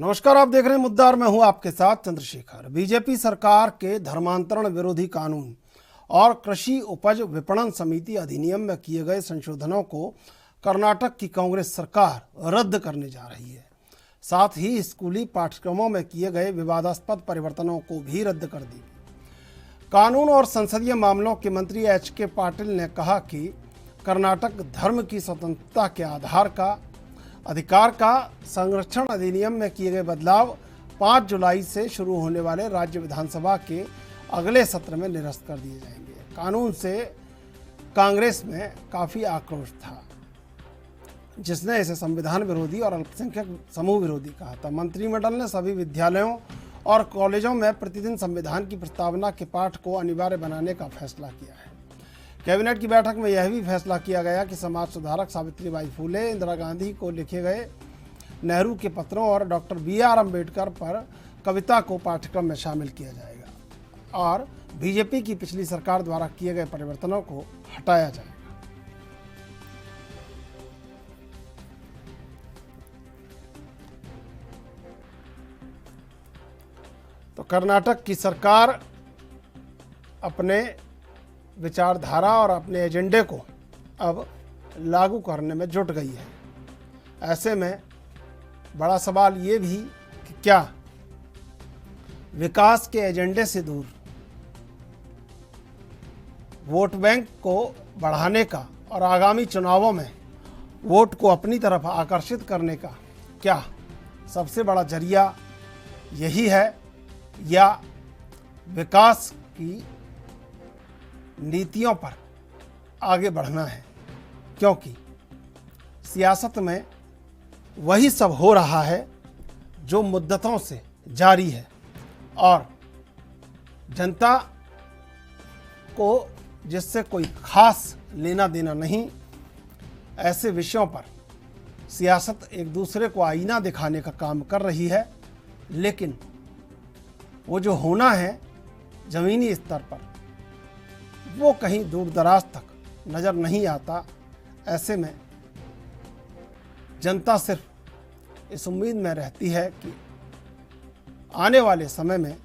नमस्कार, आप देख रहे हैं मुद्दा और मैं हूं आपके साथ चंद्रशेखर। बीजेपी सरकार के धर्मांतरण विरोधी कानून और कृषि उपज विपणन समिति अधिनियम में किए गए संशोधनों को कर्नाटक की कांग्रेस सरकार रद्द करने जा रही है। साथ ही स्कूली पाठ्यक्रमों में किए गए विवादास्पद परिवर्तनों को भी रद्द कर दी। कानून और संसदीय मामलों के मंत्री एच.के. पाटिल ने कहा कि कर्नाटक धर्म की स्वतंत्रता के अधिकार का संरक्षण अधिनियम में किए गए बदलाव 5 जुलाई से शुरू होने वाले राज्य विधानसभा के अगले सत्र में निरस्त कर दिए जाएंगे। कानून से कांग्रेस में काफ़ी आक्रोश था, जिसने इसे संविधान विरोधी और अल्पसंख्यक समूह विरोधी कहा था। मंत्रिमंडल ने सभी विद्यालयों और कॉलेजों में प्रतिदिन संविधान की प्रस्तावना के पाठ को अनिवार्य बनाने का फैसला किया है। कैबिनेट की बैठक में यह भी फैसला किया गया कि समाज सुधारक सावित्रीबाई फुले, इंदिरा गांधी को लिखे गए नेहरू के पत्रों और डॉक्टर B.R. अम्बेडकर पर कविता को पाठ्यक्रम में शामिल किया जाएगा और बीजेपी की पिछली सरकार द्वारा किए गए परिवर्तनों को हटाया जाएगा। तो कर्नाटक की सरकार अपने विचारधारा और अपने एजेंडे को अब लागू करने में जुट गई है। ऐसे में बड़ा सवाल ये भी कि क्या विकास के एजेंडे से दूर वोट बैंक को बढ़ाने का और आगामी चुनावों में वोट को अपनी तरफ आकर्षित करने का क्या सबसे बड़ा जरिया यही है, या विकास की नीतियों पर आगे बढ़ना है? क्योंकि सियासत में वही सब हो रहा है जो मुद्दतों से जारी है और जनता को जिससे कोई खास लेना देना नहीं। ऐसे विषयों पर सियासत एक दूसरे को आईना दिखाने का काम कर रही है, लेकिन वो जो होना है ज़मीनी स्तर पर वो कहीं दूर दराज तक नज़र नहीं आता। ऐसे में जनता सिर्फ इस उम्मीद में रहती है कि आने वाले समय में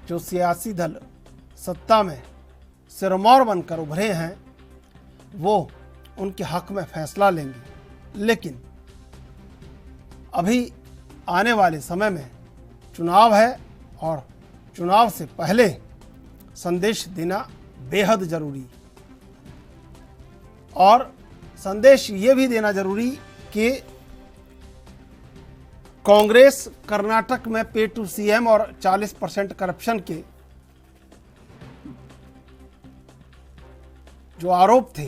जो सियासी दल सत्ता में सिरमौर बनकर उभरे हैं वो उनके हक में फैसला लेंगे। लेकिन अभी आने वाले समय में चुनाव है और चुनाव से पहले संदेश देना बेहद जरूरी, और संदेश ये भी देना जरूरी कि कांग्रेस कर्नाटक में पे टू सीएम और 40% करप्शन के जो आरोप थे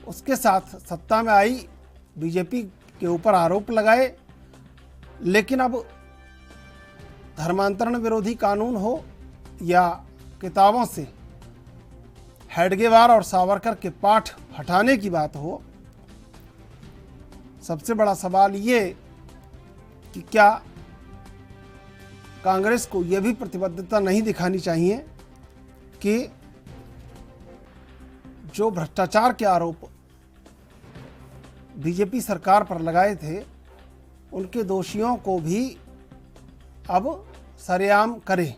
उसके साथ सत्ता में आई, बीजेपी के ऊपर आरोप लगाए। लेकिन अब धर्मांतरण विरोधी कानून हो या किताबों से हेडगेवार और सावरकर के पाठ हटाने की बात हो, सबसे बड़ा सवाल ये कि क्या कांग्रेस को यह भी प्रतिबद्धता नहीं दिखानी चाहिए कि जो भ्रष्टाचार के आरोप बीजेपी सरकार पर लगाए थे उनके दोषियों को भी अब सरेआम करे।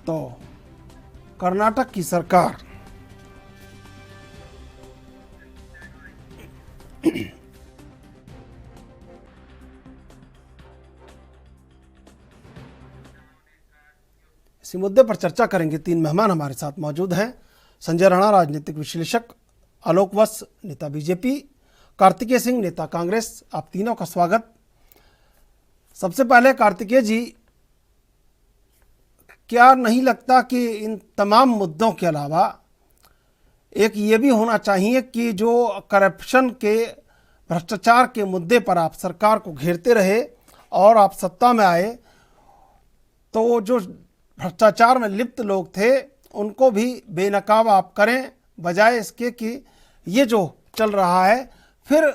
तो कर्नाटक की सरकार इसी मुद्दे पर चर्चा करेंगे। 3 मेहमान हमारे साथ मौजूद हैं। संजय राणा, राजनीतिक विश्लेषक, आलोक वत्स, नेता बीजेपी, कार्तिकेय सिंह, नेता कांग्रेस। आप तीनों का स्वागत। सबसे पहले कार्तिकेय जी, क्या नहीं लगता कि इन तमाम मुद्दों के अलावा एक ये भी होना चाहिए कि जो करप्शन के भ्रष्टाचार के मुद्दे पर आप सरकार को घेरते रहे और आप सत्ता में आए तो जो भ्रष्टाचार में लिप्त लोग थे उनको भी बेनकाब आप करें, बजाय इसके कि ये जो चल रहा है फिर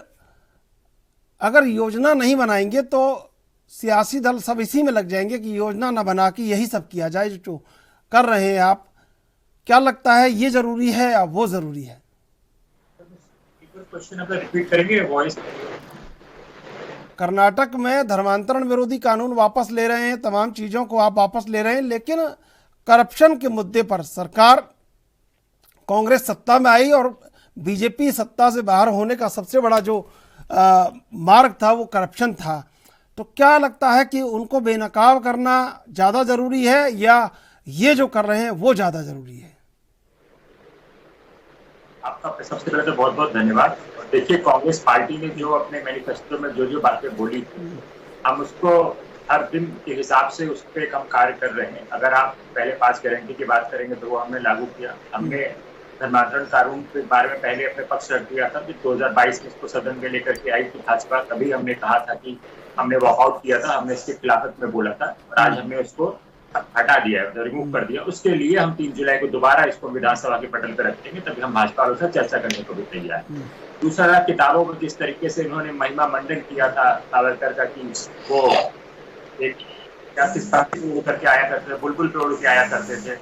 अगर योजना नहीं बनाएंगे तो सियासी दल सब इसी में लग जाएंगे कि योजना न बना के यही सब किया जाए जो कर रहे हैं आप। क्या लगता है, ये जरूरी है या वो जरूरी है? क्वेश्चन अगर रिपीट करेंगे वॉइस। कर्नाटक में धर्मांतरण विरोधी कानून वापस ले रहे हैं, तमाम चीज़ों को आप वापस ले रहे हैं, लेकिन करप्शन के मुद्दे पर सरकार, कांग्रेस सत्ता में आई और बीजेपी सत्ता से बाहर होने का सबसे बड़ा जो मार्ग था वो करप्शन था। तो क्या लगता है कि उनको बेनकाब करना ज़्यादा ज़रूरी है या ये जो कर रहे हैं वो ज़्यादा ज़रूरी है? आपका सबसे पहले तो बहुत बहुत धन्यवाद। देखिए, कांग्रेस पार्टी ने जो अपने मैनिफेस्टो में जो जो बातें बोली थी, हम उसको हर दिन के हिसाब से उस पर हम कार्य कर रहे हैं। अगर आप पहले 5 गारंटी की बात करेंगे तो वो हमने लागू किया। हमने धर्मांतरण कानून के बारे में पहले अपने पक्ष रख दिया था कि 2022 में इसको सदन में लेकर के आई थी भाजपा, तभी हमने कहा था कि हमने वॉकआउट किया था, हमने इसके खिलाफत में बोला था और आज हमने उसको हटा दिया है, रिमूव कर दिया। उसके लिए हम 3 जुलाई को दोबारा इसको विधानसभा के पटल पर रखेंगे, तभी हम भाजपा वालों से चर्चा करने को भी तैयार हैं। दूसरा, किताबों में जिस तरीके से इन्होंने महिमा मंडन किया था सावरकर का कि वो एक करके आया करते थे, बुलबुल पे उड़ के आया करते थे,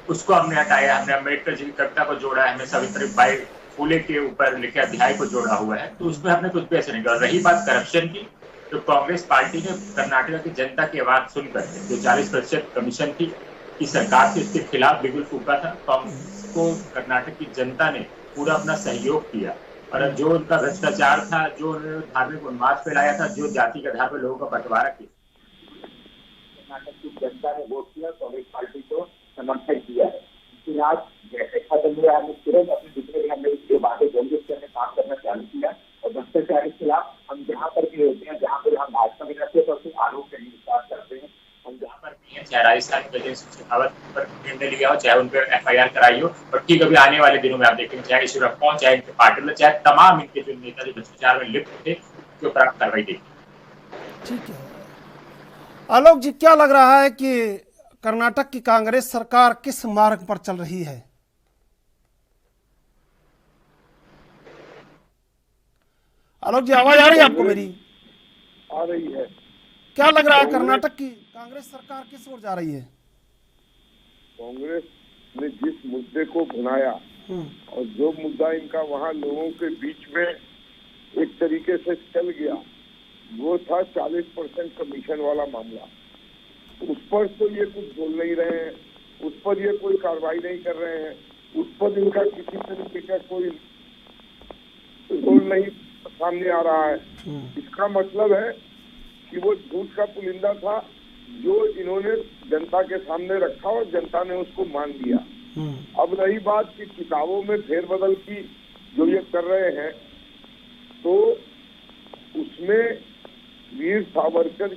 उसको हमने हटाया। हमने अम्बेडकर जी की कविता को जोड़ा है, हमने सावित्री बाई फूले के ऊपर लिखे अध्याय को जोड़ा हुआ है, तो उसमें हमने कुछ भी ऐसे नहीं किया। रही बात करप्शन की, तो कांग्रेस पार्टी ने कर्नाटक की जनता की आवाज सुनकर जो 40% कमीशन थी कि सरकार के इसके खिलाफ बिल्कुल फूका था, कांग्रेस को कर्नाटक की जनता ने पूरा अपना सहयोग किया। और जो उनका भ्रष्टाचार था, जो उन्होंने धार्मिक उन्माद फैलाया था, जो जाति के आधार पर लोगों का बंटवारा किया, कर्नाटक की जनता ने वोट किया, कांग्रेस पार्टी को समर्थन किया है। लेकिन आज जैसे खत्म हुआ, हमने तुरंत अपने जितने भी हमने जो बातें बोली उसके हमने काम करना चालू किया और भ्रष्टाचार के खिलाफ हम जहाँ पर भी होते हैं, जहाँ पर हम भाजपा में रहते हैं तो उसको आरोप करने की बात करते हैं। हम जहाँ पर भी हैं, चाहे राजस्थान गजेंद्र शेखावत पर निर्णय लिया हो, चाहे उन पर FIR कराई हो, और ठीक अभी आने वाले दिनों में आप देखेंगे चाहे ईश्वरप्पा हो, चाहे इनके पाटिल, चाहे तमाम इनके जो नेता जो भ्रष्टाचार में लिप्त थे, उसके ऊपर आप कार्रवाई देखेंगे। ठीक है आलोक जी, क्या लग रहा है कि कर्नाटक की कांग्रेस सरकार किस मार्ग पर चल रही है? आलोक जी, आवाज आ रही है आपको मेरी? आ रही है। क्या लग रहा है कर्नाटक की कांग्रेस सरकार किस ओर जा रही है? कांग्रेस ने जिस मुद्दे को बनाया और जो मुद्दा इनका वहां लोगों के बीच में एक तरीके से चल गया, वो था 40% कमीशन वाला मामला। उस पर तो ये कुछ बोल नहीं रहे हैं, उस पर ये कोई कार्रवाई नहीं कर रहे हैं, उस पर इनका किसी तरीके का कोई रोल नहीं सामने आ रहा है। इसका मतलब है कि वो झूठ का पुलिंदा था जो इन्होंने जनता के सामने रखा और जनता ने उसको मान लिया। अब रही बात कि किताबों में फेरबदल की जो ये कर रहे हैं, तो उसमें वीर सावरकर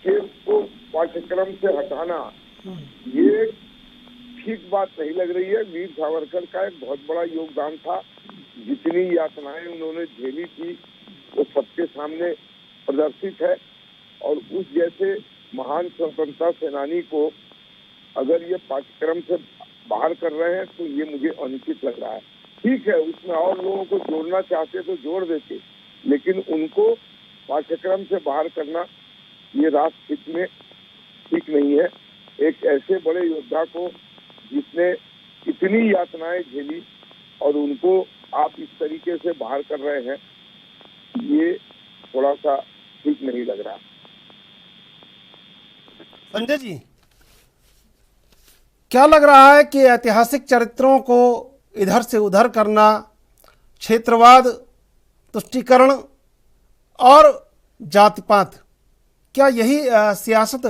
के को पाठ्यक्रम से हटाना ये ठीक बात नहीं लग रही है। वीर सावरकर का एक बहुत बड़ा योगदान था, जितनी यातनाएं उन्होंने झेली थी वो सबके सामने प्रदर्शित है, और उस जैसे महान स्वतंत्रता सेनानी को अगर ये पाठ्यक्रम से बाहर कर रहे हैं तो ये मुझे अनुचित लग रहा है। ठीक है, उसमें और लोगों को जोड़ना चाहते तो जोड़ देते, लेकिन उनको पाठ्यक्रम से बाहर करना ये राष्ट्र हित में ठीक नहीं है। एक ऐसे बड़े योद्धा को जिसने इतनी यातनाएं झेली और उनको आप इस तरीके से बाहर कर रहे हैं, ये थोड़ा सा ठीक नहीं लग रहा। संजय जी, क्या लग रहा है कि ऐतिहासिक चरित्रों को इधर से उधर करना, क्षेत्रवाद, तुष्टीकरण और जातिपात, क्या यही सियासत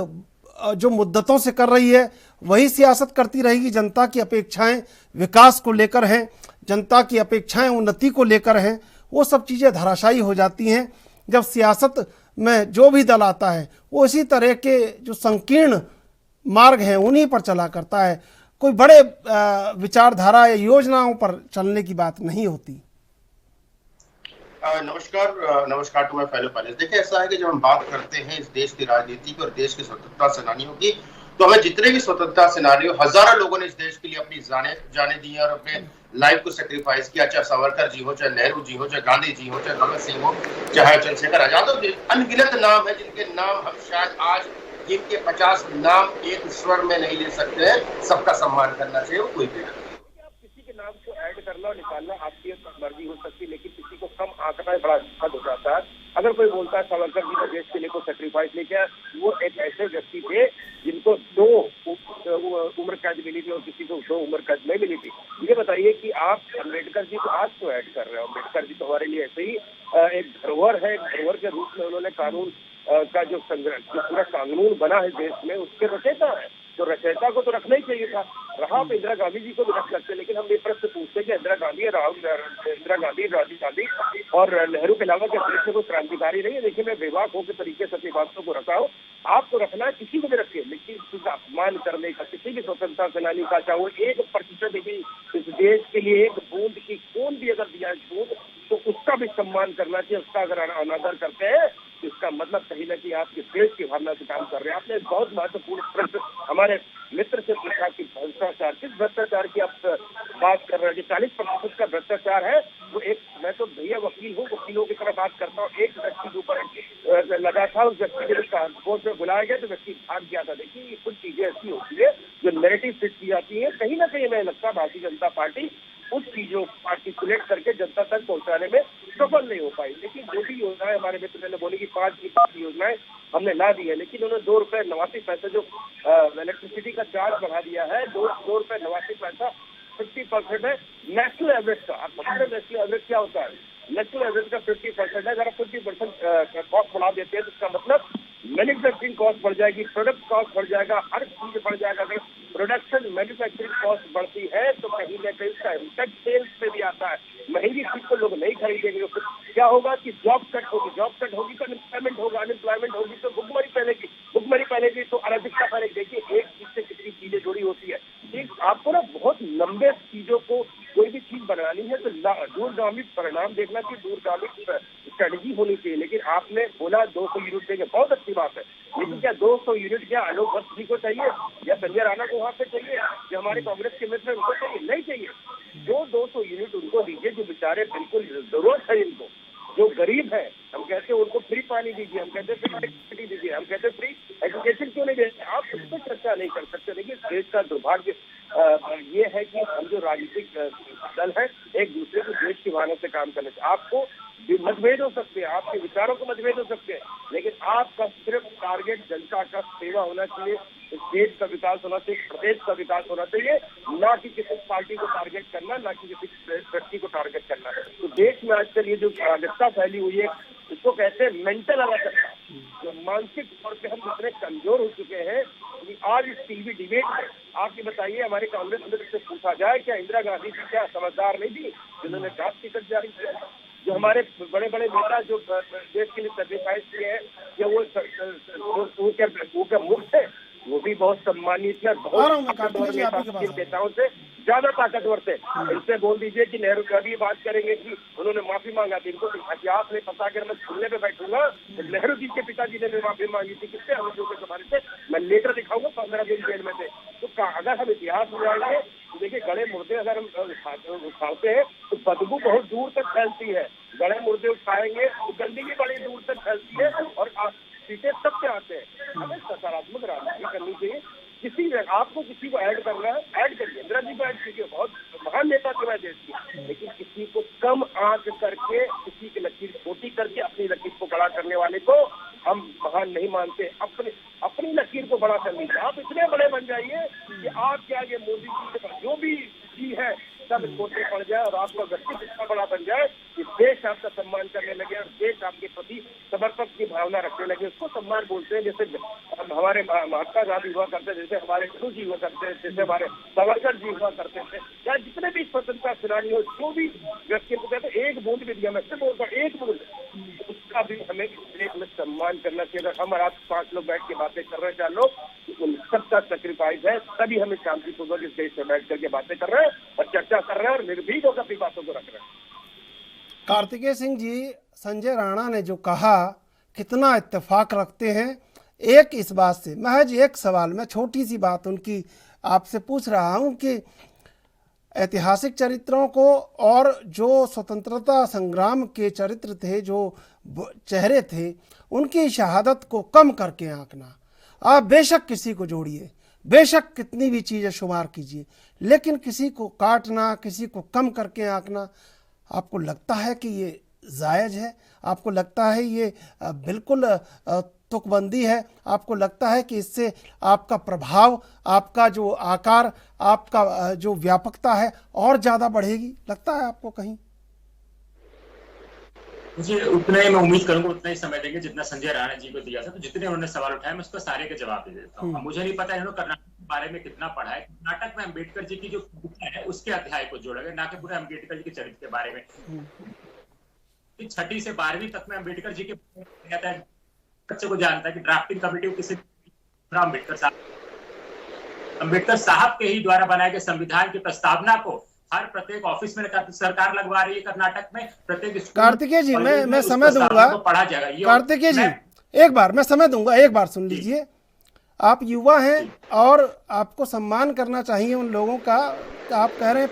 जो मुद्दतों से कर रही है वही सियासत करती रहेगी? जनता की अपेक्षाएं विकास को लेकर हैं, जनता की अपेक्षाएं उन्नति को लेकर हैं, वो सब चीज़ें धराशायी हो जाती हैं जब सियासत में जो भी दल आता है वो इसी तरह के जो संकीर्ण मार्ग हैं उन्हीं पर चला करता है। कोई बड़े विचारधारा या योजनाओं पर चलने की बात नहीं होती। नमस्कार टू माय फेलो पैनलिस्ट। देखिए, ऐसा है कि जब हम बात करते हैं इस देश की राजनीति की और देश के स्वतंत्रता सेनानियों की, तो हमें जितने भी स्वतंत्रता सेनानी हो, हजारों लोगों ने इस देश के लिए अपनी जाने दी है और अपने लाइफ को सेक्रीफाइस किया, चाहे सावरकर जी हो, चाहे नेहरू जी हो, चाहे गांधी जी हो, चाहे भगत सिंह हो, चाहे चंद्रशेखर आजाद हो। अनगिनत नाम है जिनके नाम हम शायद आज जिनके 50 नाम एक स्वर में नहीं ले सकते हैं। सबका सम्मान करना चाहिए, वो कोई भी किसी के नाम को ऐड करना और निकालना आपकी मर्जी हो सकती है, लेकिन किसी को कम आंकना बड़ा दुखद हो जाता है। अगर कोई बोलता है सावरकर जी ने देश के लिए कोई सेक्रीफाइस नहीं किया, वो एक ऐसे व्यक्ति थे जिनको 2 उम्र कैद मिली थी और किसी को 2 उम्र कैद नहीं मिली थी। ये बताइए कि आप अम्बेडकर जी को आज क्यों ऐड कर रहे हो? अम्बेडकर जी तो हमारे लिए ऐसे ही एक धरोहर है। धरोहर के रूप में उन्होंने कानून का जो पूरा कानून बना है देश में, उसके रचयिता है। तो रचयिता को तो रखना ही चाहिए था। रहा आप इंदिरा गांधी जी को भी रख सकते, लेकिन हम ये प्रश्न पूछते हैं कि इंदिरा गांधी, राजीव गांधी और नेहरू के अलावा क्या देश में कोई क्रांतिकारी नहीं है? देखिए, मैं बेबाक होकर तरीके से अपनी बातों को रखा हूँ। आपको रखना है, किसी को भी रखिए, लेकिन उसका अपमान करने का किसी भी स्वतंत्रता सेनानी का, चाहे वो 1% भी इस देश के लिए एक बूंद की खून भी अगर दिया बूंद, तो उसका भी सम्मान करना चाहिए। उसका अगर अनादर करते हैं तो इसका मतलब कहीं ना कहीं आपके देश की भावना से काम कर रहे हैं। आपने बहुत महत्वपूर्ण प्रश्न हमारे मित्र से पूछा कि भ्रष्टाचार, किस भ्रष्टाचार की आप बात कर रहे हैं? 40% का भ्रष्टाचार है वो एक, मैं तो भैया वकील हूँ, वकीलों की तरह बात करता हूँ। एक व्यक्ति के ऊपर लगा था, उस व्यक्ति को कोर्ट में बुलाया गया तो व्यक्ति भाग गया था। देखिए, ये कुछ चीजें ऐसी होती है जो नैरेटिव फिट की जाती है। कहीं ना कहीं हमें लगता है भारतीय जनता पार्टी उस चीजों को आर्टिकुलेट करके जनता तक पहुंचाने में सफल नहीं हो पाई। लेकिन जो भी योजनाएं हमारे मित्र ने बोली कि 5 की 5 योजनाएं हमने ला दी है, लेकिन उन्होंने 2 रुपए 89 पैसे जो इलेक्ट्रिसिटी का चार्ज बढ़ा दिया है, 2 रुपए 89 पैसा 50% है नेशनल एवरेज का। आप बता रहे नेशनल एवरेज क्या होता है? नेशनल एवरेज का 50% है। अगर आप 50% कॉस्ट बढ़ा देते हैं तो इसका मतलब मैन्युफैक्चरिंग कॉस्ट बढ़ जाएगी, प्रोडक्ट कॉस्ट बढ़ जाएगा, हर चीज बढ़ जाएगा। अगर प्रोडक्शन मैन्युफैक्चरिंग कॉस्ट बढ़ती है तो कहीं ना कहीं उसका इम्पैक्ट सेल्स पे भी आता है। महंगी चीज को लोग नहीं खरीदेंगे, तो क्या होगा कि जॉब कट होगी तो अनएम्प्लॉयमेंट होगा, अनएम्प्लॉयमेंट होगी तो भुखमरी फैलेगी तो अराजकता फैलेगी। देखिए, एक चीज से कितनी चीजें जुड़ी होती है। ठीक, आपको ना बहुत लंबे चीजों को कोई भी चीज बनानी है तो दूरगामी परिणाम देखना चाहिए, दूरगामी स्ट्रेटेजी होनी चाहिए। लेकिन आपने बोला 200 यूनिट देंगे, बहुत अच्छी बात है, लेकिन क्या 200 यूनिट क्या आलोक वर्ष जी को चाहिए या संजय राणा को वहाँ पे चाहिए या हमारे कांग्रेस के मित्र उनको चाहिए? नहीं चाहिए। जो 200 यूनिट उनको दीजिए जो बेचारे बिल्कुल जरूरत है, इनको जो गरीब है। हम कहते हैं उनको फ्री पानी दीजिए, हम कहते हैं फ्री इलेक्ट्रिसिटी दीजिए, हम कहते हैं फ्री एजुकेशन क्यों नहीं देते? आप इस पर चर्चा नहीं कर सकते। देखिए, देश का दुर्भाग्य ये है कि हम जो राजनीतिक दल है एक दूसरे को देश की भावना से काम करने से आपको मतभेद हो सकते हैं, आपके विचारों को मतभेद हो सकते हैं, लेकिन आपका सिर्फ टारगेट जनता का सेवा होना चाहिए, इस देश का विकास होना चाहिए, प्रदेश का विकास होना चाहिए, ना कि किसी पार्टी को टारगेट करना, ना कि किसी व्यक्ति को टारगेट करना। तो देश में आजकल ये जो अराजकता फैली हुई है, इसको कहते हैं मेंटल अराजकता। जो मानसिक तौर पे हम इतने कमजोर हो चुके हैं कि आज इस टीवी डिबेट में आप ये बताइए, हमारे कांग्रेस मित्र से पूछा जाए क्या इंदिरा गांधी जी क्या समझदार नहीं थी जिन्होंने ड्राफ्ट टिकट जारी किया? जो हमारे बड़े बड़े नेता जो देश के लिए सेक्रीफाइस किए हैं, क्या वो क्या मूर्ख थे? वो भी बहुत सम्मानित थे, बहुत नेताओं से ज्यादा ताकतवर थे। इनसे बोल दीजिए कि नेहरू कभी बात करेंगे कि उन्होंने माफी मांगा थी, इनको इतिहास में पता अगर मैं सुनने पे बैठूंगा तो नेहरू जी के पिताजी ने भी माफी मांगी थी। किससे? हम जो के जमाने से, मैं लेटर दिखाऊंगा 15 दिन जेल में थे। तो अगर हम इतिहास में जाएंगे तो देखिए, गड़े मुर्दे अगर हम उठाते हैं तो बदबू बहुत दूर तक फैलती है। गड़े मुर्दे उठाएंगे तो गंदगी बड़ी दूर तक फैलती है और सीटें सब पे आते हैं। हमें सकारात्मक राजनीति करनी चाहिए। आपको किसी को ऐड करना है, ऐड करिए, इंदिरा जी को ऐड कीजिए, बहुत महान नेता थे देश की, लेकिन किसी को कम आंक करके, किसी की लकीर छोटी करके अपनी लकीर को बड़ा करने वाले को हम महान नहीं मानते। अपनी लकीर को बड़ा कर लीजिए। आप इतने बड़े बन जाइए कि आपके आगे मोदी जी के जो भी जी है सब छोटे पड़ जाए और आपका व्यक्तित्व इतना बड़ा बन जाए कि देश आपका सम्मान करने लगे और देश आपके प्रति समर्पण की भावना रखने लगे। उसको सम्मान बोलते हैं। जैसे हमारे महात्मा गांधी हुआ करते, जैसे हमारे नेहरू जी हुआ करते, जैसे हमारे सावरकर जी हुआ करते थे, या जितने भी स्वतंत्रता सेनानी हो, जो भी व्यक्ति को कहते एक बूंद भी दिया, मैं सिर्फ बोलता हूँ एक बूंद, उसका भी हमें देश में सम्मान करना चाहिए। अगर हम आज 5 लोग बैठ के बातें कर रहे हैं, 4 लोग, सबका सेक्रीफाइस है, तभी हमें शांतिपूर्वक इस देश में बैठ करके बातें कर रहे हैं और चर्चा कर रहे हैं और निर्भीक होकर अपनी बातों को रख रहे हैं। कार्तिकेय सिंह जी, संजय राणा ने जो कहा कितना इत्तेफाक रखते हैं, एक इस बात से महज एक सवाल, मैं छोटी सी बात उनकी आपसे पूछ रहा हूं कि ऐतिहासिक चरित्रों को और जो स्वतंत्रता संग्राम के चरित्र थे, जो चेहरे थे, उनकी शहादत को कम करके आंकना। आप बेशक किसी को जोड़िए, बेशक कितनी भी चीज़ें शुमार कीजिए, लेकिन किसी को काटना, किसी को कम करके आंकना, आपको लगता है कि ये जायज़ है? आपको लगता है ये बिल्कुल तुकबंदी है? आपको लगता है कि इससे आपका प्रभाव, आपका जो आकार, आपका जो व्यापकता है और ज़्यादा बढ़ेगी? लगता है आपको कहीं? मुझे उतना ही, मैं उम्मीद करूंगा उतना ही समय देंगे जितना संजय राणा जी को दिया था। तो जितने उन्होंने सवाल उठाए मैं उसको सारे के जवाब दे देता हूँ। मुझे नहीं पता इन्होंने कर्नाटक के बारे में कितना पढ़ा है। कर्नाटक में अम्बेडकर जी की जो कविता है उसके अध्याय को जोड़ा गया, ना कि पूरे अम्बेडकर जी के चरित्र के बारे में। 6वीं से 12वीं तक में अम्बेडकर जी के बच्चे को जानता है कि ड्राफ्टिंग कमेटी किसी अम्बेडकर साहब के ही द्वारा बनाए गए संविधान की प्रस्तावना को हर प्रत्येक ऑफिस में सरकार लगवा रही है कर्नाटक में। प्रत्येक कार्तिकेय जी, मैं समय दूंगा, पढ़ा जाएगा। कार्तिकेय जी एक बार मैं समय दूंगा, एक बार सुन लीजिए। आप युवा हैं और आपको सम्मान करना चाहिए उन लोगों का। आप कह रहे हैं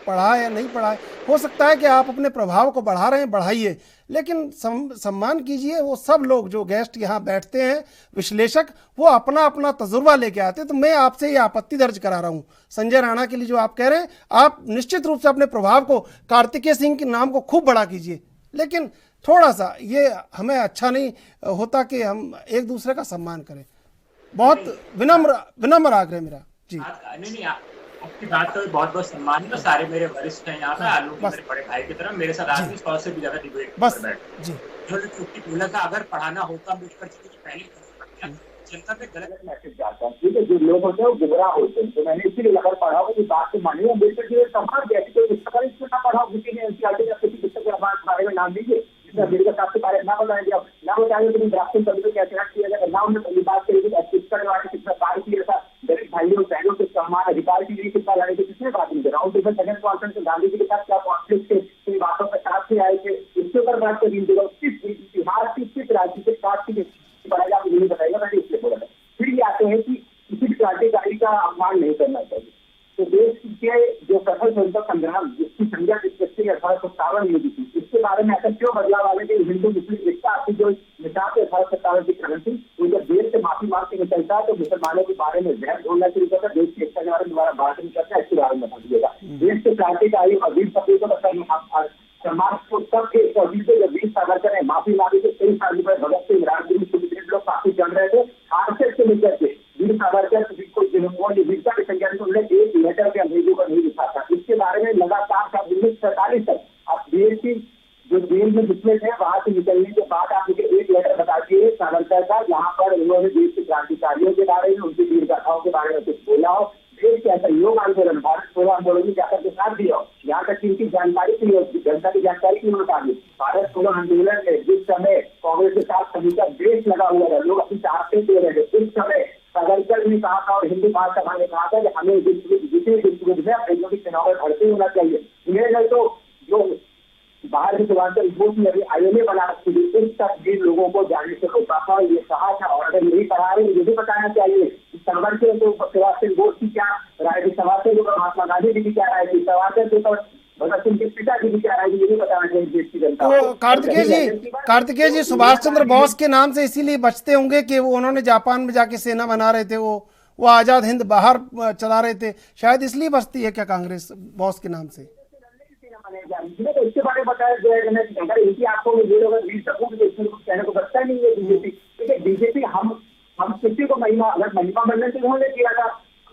पढ़ा या नहीं पढ़ा है, हो सकता है कि आप अपने प्रभाव को बढ़ा रहे हैं, बढ़ाइए, लेकिन सम्मान कीजिए वो सब लोग जो गेस्ट यहाँ बैठते हैं, विश्लेषक, वो अपना अपना तजुर्बा लेके आते हैं। तो मैं आपसे ये आपत्ति दर्ज करा रहा हूँ संजय राणा के लिए जो आप कह रहे हैं। आप निश्चित रूप से अपने प्रभाव को, कार्तिकेय सिंह के नाम को खूब बड़ा कीजिए, लेकिन थोड़ा सा ये हमें अच्छा नहीं होता कि हम एक दूसरे का सम्मान करें। बहुत विनम्र आग्रह मेरा जी। नहीं, आपकी बात का बहुत बहुत सम्मान है। सारे मेरे वरिष्ठ हैं यहाँ पे, आलू मेरे बड़े भाई की तरह मेरे साथ आदमी 100 से भी ज्यादा डिबेट बस जी। जो छुट्टी बोला था, अगर पढ़ाना होता अम्बेडकर जी की पहले जनता पे गलत मैसेज जाता है। ठीक है, जो लोग होते हैं वो गुमराह होते हैं। तो मैंने इसीलिए अगर पढ़ाओ की बात को मानिए, अम्बेडकर जी समाज जैसे कोई इसमें ना पढ़ाओ, किसी ने एनसीईआरटी का किसी पुस्तक के बारे में नाम दीजिए, अम्बेडकर साहब के बारे में ना बताएंगे, आप ना बताएंगे तो ड्राफ्टिंग कमेटी कैसे किया जाएगा, ना उन्हें ये बात करेगी कितना कार्य किया था, गरीब भाइयों बहनों के सम्मान अधिकार के लिए कितना लड़े थे, किसने बात नहीं कर। राउंड टेबल सेकंड कॉन्फ्रेंस में गांधी जी के साथ क्या कॉन्फ्लिक्ट थे, किन बातों पर साथ से आए थे, इसके ऊपर बात कर दीजिएगा। किस इतिहास की, किस राजनीतिक पार्टी के पढ़ाएगा मुझे नहीं बताएगा, मैंने इसलिए बोला था। फिर ये आते हैं कि किसी भी क्रांतिकारी का अपमान नहीं करना चाहिए। तो देश के जो सफल स्वतंत्रता संग्राम जिसकी संज्ञा 1857 में दी थी, इसके बारे में ऐसा क्यों बदलाव आने के हिंदू मुस्लिम एकता आपकी जो निशान 1857 की क्रांति, वो जब देश से माफी मांग के निकलता है तो मुसलमानों के बारे में जहर बोलना शुरू करता है, देश की एकता के बारे में दोबारा बात नहीं करता है। इसके बारे में बता दीजिएगा। देश के क्रांतिकारी और वीर सपूतों का समाज को सबके वीर सावरकर ने माफी मांगी थी। कई साल भगत सिंह, राजगुरु, सुखदेव लोग काफी चल रहे थे। आरएसएस से लेकर के वीर सावरकर जिन्होंने वीरता की संज्ञा उन्होंने एक लेटर के अंग्रेजों को नहीं लिखा था। इसके बारे में लगातार 1947 तक आप देश की जो जेल में जितने थे वहां से निकलने के बाद आप मुझे एक लेटर बता दिए सावरकर का, जहाँ पर उन्होंने देश के क्रांतिकारियों के बारे में, उनकी वीर गाथाओं के बारे में कुछ बोला हो, देश के असहयोग आंदोलन, भारत छोड़ो आंदोलन में जाकर के साथ दिया हो, यहाँ तक इनकी जानकारी के लिए, जनता की जानकारी की बता दी। भारत छोड़ो आंदोलन में जिस समय कांग्रेस के साथ सभी का देश लगा हुआ था, लोग अपनी चाहते दे रहे थे, उस समय सावरकर ने कहा था और हिंदू महासभा ने कहा था कि हमें विश्व में अंग्रेजों के चुनाव में भर्ती होना चाहिए। इन्हें तो जो बाहर के जवान अभी आईएमए बना रखी थी, उस तक भी लोगों को जाने से रोका था, ये कहा था। और अगर यही कहा है मुझे भी बताना चाहिए सावरकर तो सेवाश्रम बोर्ड की क्या राय थी, सावरकर जो महात्मा गांधी जी की क्या राय थी, सावरकर जो भगत सिंह के पिताजी की क्या राय थी, ये भी बताना चाहिए देश की जनता को। तो कार्तिकेय जी सुभाष चंद्र बोस के नाम से इसीलिए बचते होंगे कि वो उन्होंने जापान में जाके सेना बना रहे थे, वो आजाद हिंद बाहर चला रहे थे, शायद इसलिए बचती है क्या कांग्रेस बोस के नाम से? तो इसके बारे में बताया गया है। अगर इनकी आंखों में वीर सपूत कहने को बचता नहीं है बीजेपी। ठीक है, बीजेपी हम किसी को महिमा बनने से उन्होंने किया था।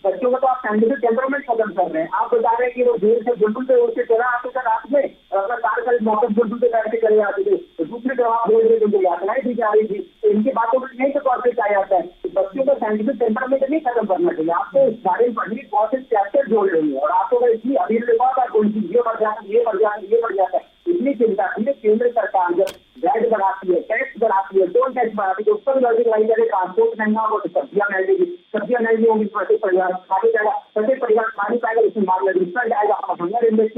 बच्चों को तो आप साइंटिफिक टेम्परामेंट खत्म कर रहे हैं। आप बता रहे हैं कि वो जेल से बुलबुल पे उठ के चला आते थे रात में और अपना कार्यकाल वापस बुलबुल पे बैठ के चले जाते थे। तो दूसरे जवाब बोल रहे थे, यातनाएं दी जा रही थी। तो इनकी बातों में नहीं तो कॉर्पोरेट आया जाता है। तो बच्चों का साइंटिफिक टेम्परामेंट नहीं खत्म करना चाहिए। आपको इस बारे में पढ़ने की बहुत से चैप्टर जोड़ रही है और आपको इतनी अभी ये बढ़ जाता है, इतनी चिंता थी। केंद्र सरकार जब वैट बढ़ाती है, टैक्स बढ़ाती है, टोल टैक्स बढ़ाती है, उस पर लॉजिक लाई जाए ट्रांसपोर्ट महंगा होगा तो सब्जियां महंगी होगी, प्रत्येक परिवार खाने जाएगा, प्रत्येक परिवार खाने पाएगा, उसमें मामला रिफंड आएगा। हंगर इंडेक्स